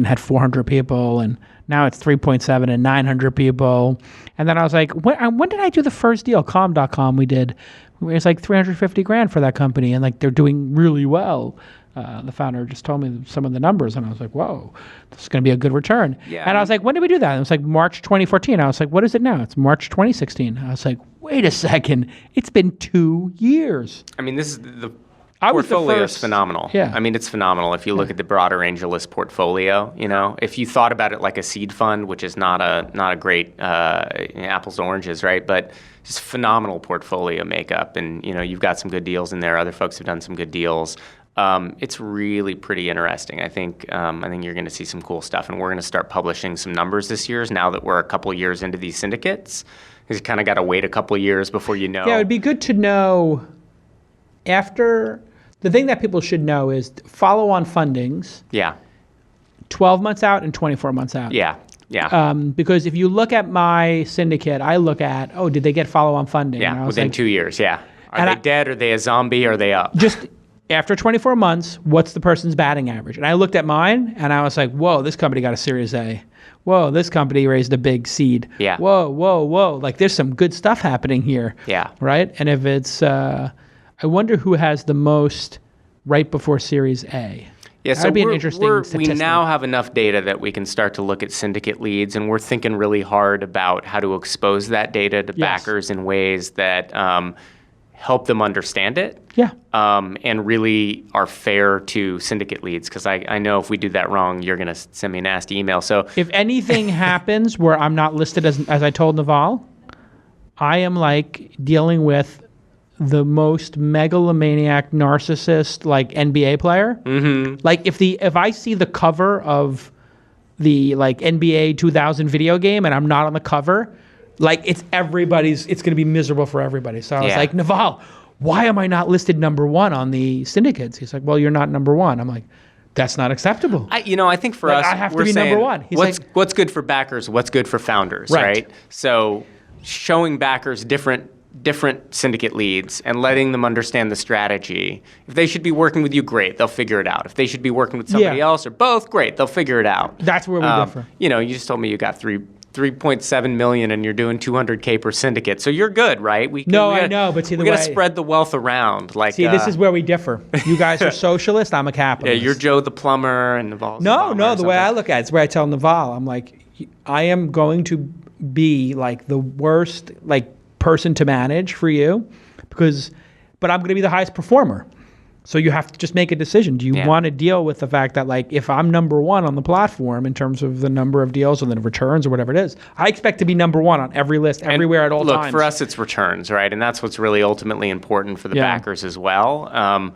had 400 people, and now it's 3.7 and 900 people. And then I was like, when did I do the first deal? Calm.com we did. It was like $350,000 for that company, and like they're doing really well. The founder just told me some of the numbers, and I was like, whoa, this is going to be a good return. Yeah, and I was like, when did we do that? And it was like March 2014. I was like, what is it now? It's March 2016. I was like, wait a second. It's been 2 years. I mean, this is the portfolio is phenomenal. Yeah. I mean, it's phenomenal if you look at the broader AngelList portfolio. You know, if you thought about it like a seed fund, which is not a great apples to oranges, right? But just phenomenal portfolio makeup, and you know, you've got some good deals in there. Other folks have done some good deals. It's really pretty interesting. I think you're going to see some cool stuff, and we're going to start publishing some numbers this year. Now that we're a couple years into these syndicates, because you kind of got to wait a couple years before you know. Yeah, it would be good to know after. The thing that people should know is follow-on fundings. Yeah. 12 months out and 24 months out. Yeah. Yeah. Because if you look at my syndicate, I look at, did they get follow-on funding? Yeah, within 2 years, yeah. Are they dead? Are they a zombie? Are they up? Just after 24 months, what's the person's batting average? And I looked at mine, and I was like, whoa, this company got a Series A. Whoa, this company raised a big seed. Yeah. Whoa. Like, there's some good stuff happening here. Yeah. Right? And if it's, I wonder who has the most right before Series A. Yeah, so that would be an interesting we now have enough data that we can start to look at syndicate leads, and we're thinking really hard about how to expose that data to backers in ways that help them understand it. Yeah. And really are fair to syndicate leads, because I know if we do that wrong, you're going to send me a nasty email. So if anything happens where I'm not listed as I told Naval, I am like dealing with the most megalomaniac narcissist like NBA player. Mm-hmm. Like if I see the cover of the like NBA 2000 video game and I'm not on the cover, like it's going to be miserable for everybody. So I was like, Naval, why am I not listed number one on the syndicates? He's like, well, you're not number one. I'm like, that's not acceptable. I think for us, I have to be number one. He's what's good for backers, what's good for founders, right? So showing backers different syndicate leads and letting them understand the strategy. If they should be working with you, great, they'll figure it out. If they should be working with somebody else or both, great, they'll figure it out. That's where we differ. You just told me you got 3.7 million and you're doing 200K per syndicate, so you're good, right? I know, but see the way we got to spread the wealth around. Like, this is where we differ. You guys are socialist. I'm a capitalist. Yeah, you're Joe the plumber and Naval's No. The way I look at it, it's where I tell Naval, I'm like, I am going to be like the worst like person to manage for you, but I'm going to be the highest performer. So you have to just make a decision. Do you want to deal with the fact that like if I'm number one on the platform in terms of the number of deals and the returns or whatever it is, I expect to be number one on every list, everywhere at all times. Look, for us, it's returns, right? And that's what's really ultimately important for the backers as well.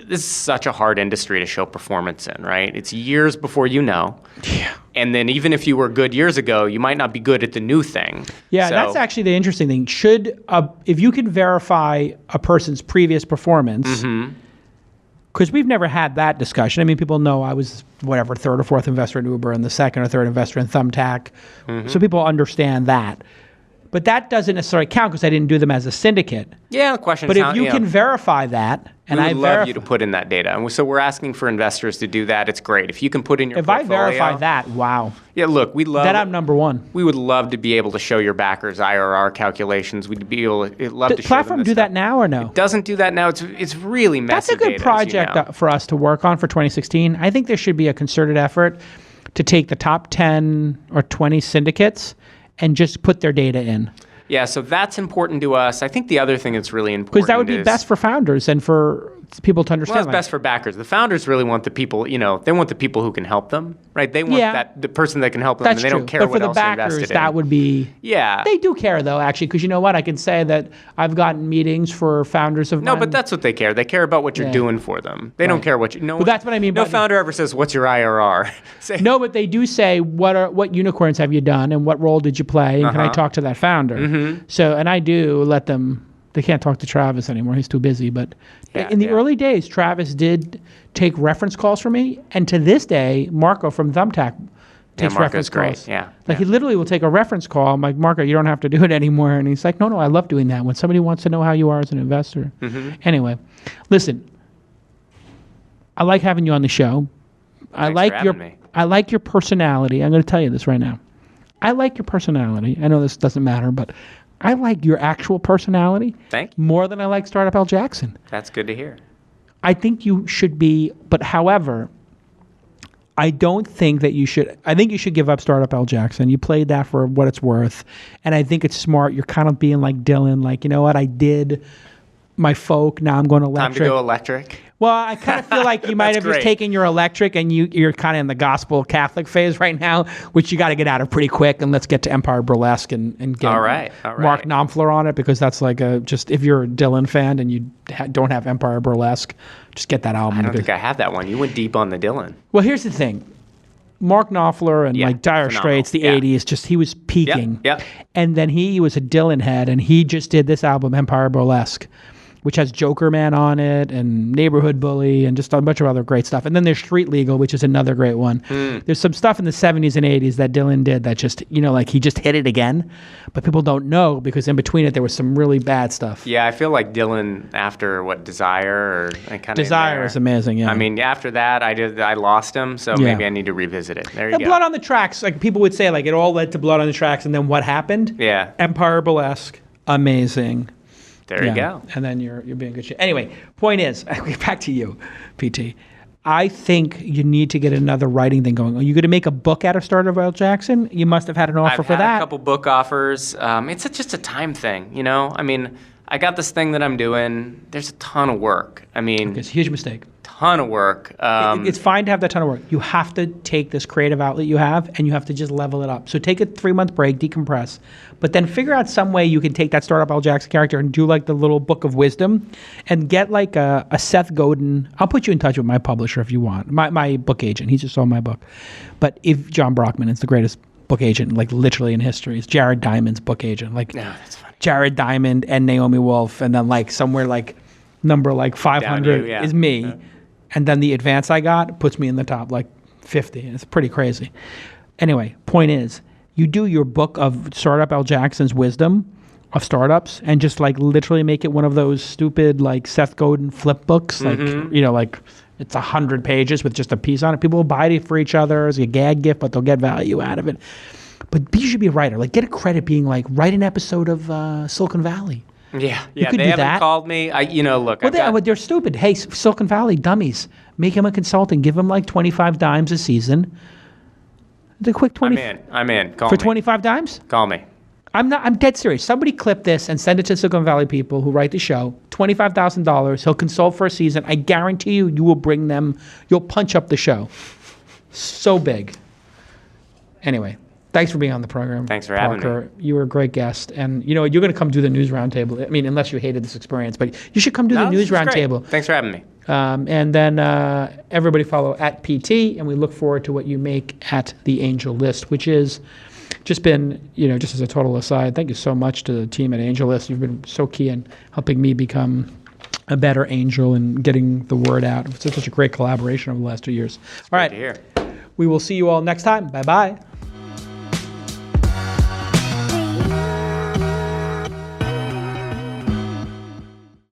This is such a hard industry to show performance in, right? It's years before you know. Yeah. And then even if you were good years ago, you might not be good at the new thing. Yeah, that's actually the interesting thing. If you can verify a person's previous performance, because we've never had that discussion. I mean, people know I was, third or fourth investor in Uber and the second or third investor in Thumbtack. So people understand that. But that doesn't necessarily count because I didn't do them as a syndicate. Yeah, the question is But if you can verify that, and we would love you to put in that data. And so we're asking for investors to do that. It's great. If you can put in your portfolio. If I verify that, wow. Yeah, look, then I'm number one. We would love to be able to show your backers IRR calculations. We'd be able to love to show them this platform do that now or no? It doesn't do that now. It's really messy. That's a good project for us to work on for 2016. I think there should be a concerted effort to take the top 10 or 20 syndicates and just put their data in. Yeah, so that's important to us. I think the other thing that's really important because that would be best for founders and for people to understand. Well, that's best for backers. The founders really want the people, they want the people who can help them, right? They want the person that can help them, and they don't care what else they invested in. But for the backers, that would be... Yeah. They do care, though, actually, because you know what? I can say that I've gotten meetings for founders of mine. No, but that's what they care. They care about what you're doing for them. They don't care what you... Well, that's what I mean. No founder ever says, what's your IRR? No, but they do say, what unicorns have you done, and what role did you play, and can I talk to that founder? So, and I do let them... They can't talk to Travis anymore. He's too busy. But in the early days, Travis did take reference calls for me. And to this day, Marco from Thumbtack takes reference calls. Great. Yeah. He literally will take a reference call. I'm like, Marco, you don't have to do it anymore. And he's like, no, I love doing that when somebody wants to know how you are as an investor. Anyway, listen, I like having you on the show. Thanks for having me. I like your personality. I'm going to tell you this right now. I like your personality. I know this doesn't matter, but I like your actual personality. Thank you. More than I like Startup Al Jackson. That's good to hear. I think you should be, but however, I don't think that you should. I think you should give up Startup Al Jackson. You played that for what it's worth. And I think it's smart. You're kind of being like Dylan, like, you know what, I did my folk. Now I'm going electric. Time to go electric. Well, I kind of feel like you might have just great. taken your electric and you're kind of in the gospel Catholic phase right now, which you got to get out of pretty quick. And let's get to Empire Burlesque and get All right. Mark Knopfler on it, because that's like just if you're a Dylan fan and you don't have Empire Burlesque, just get that album. I don't think I have that one. You went deep on the Dylan. Well, here's the thing. Mark Knopfler and like Dire phenomenal. Straits, the 80s, just he was peaking. Yep. And then he was a Dylan head, and he just did this album, Empire Burlesque, which has Joker Man on it and Neighborhood Bully and just a bunch of other great stuff. And then there's Street Legal, which is another great one. There's some stuff in the 70s and 80s that Dylan did that just, like he just hit it again. But people don't know because in between it, there was some really bad stuff. Yeah, I feel like Dylan after Desire Desire is amazing, yeah. I mean, after that, I lost him, so maybe I need to revisit it. There you go. Blood on the Tracks, like people would say, like it all led to Blood on the Tracks, and then what happened? Yeah. Empire Burlesque, amazing. There you go. And then you're being good shit. Anyway, point is, back to you, PT. I think you need to get another writing thing going. Are you going to make a book out of Startup L. Jackson? You must have had an offer for that. I've had a couple book offers. It's just a time thing, I mean, I got this thing that I'm doing. There's a ton of work. I mean, it's a huge mistake. Ton of work. It's fine to have that ton of work. You have to take this creative outlet you have and you have to just level it up. So take a 3-month break, decompress, but then figure out some way you can take that Startup L. Jackson character and do like the little book of wisdom and get like a Seth Godin. I'll put you in touch with my publisher if you want. My book agent. He just sold my book. But if John Brockman is the greatest book agent, like literally in history, is Jared Diamond's book agent. Like that's funny. Jared Diamond and Naomi Wolf, and then like somewhere like number like 500 is me. Yeah. And then the advance I got puts me in the top like 50. It's pretty crazy. Anyway, point is, you do your book of Startup L. Jackson's wisdom of startups and just like literally make it one of those stupid like Seth Godin flip books. Like, like it's 100 pages with just a piece on it. People will buy it for each other as a gag gift, but they'll get value out of it. But you should be a writer. Like get a credit being like, write an episode of Silicon Valley. Yeah, they haven't called me. Look. Well, they're stupid. Hey, Silicon Valley dummies, make him a consultant. Give him like 25 dimes a season. The quick 20. I'm in. Call for me. 25 dimes. Call me. I'm dead serious. Somebody clip this and send it to Silicon Valley people who write the show. $25,000. He'll consult for a season. I guarantee you will bring them. You'll punch up the show. So big. Anyway. Thanks for being on the program. Thanks for having me. You were a great guest. And, you're going to come do the news roundtable. I mean, unless you hated this experience. But you should come do the news roundtable. Thanks for having me. And then everybody follow at PT. And we look forward to what you make at the Angel List, which is just been, just as a total aside, thank you so much to the team at Angel List. You've been so key in helping me become a better angel and getting the word out. It's such a great collaboration over the last 2 years. All right. Great to hear. We will see you all next time. Bye-bye.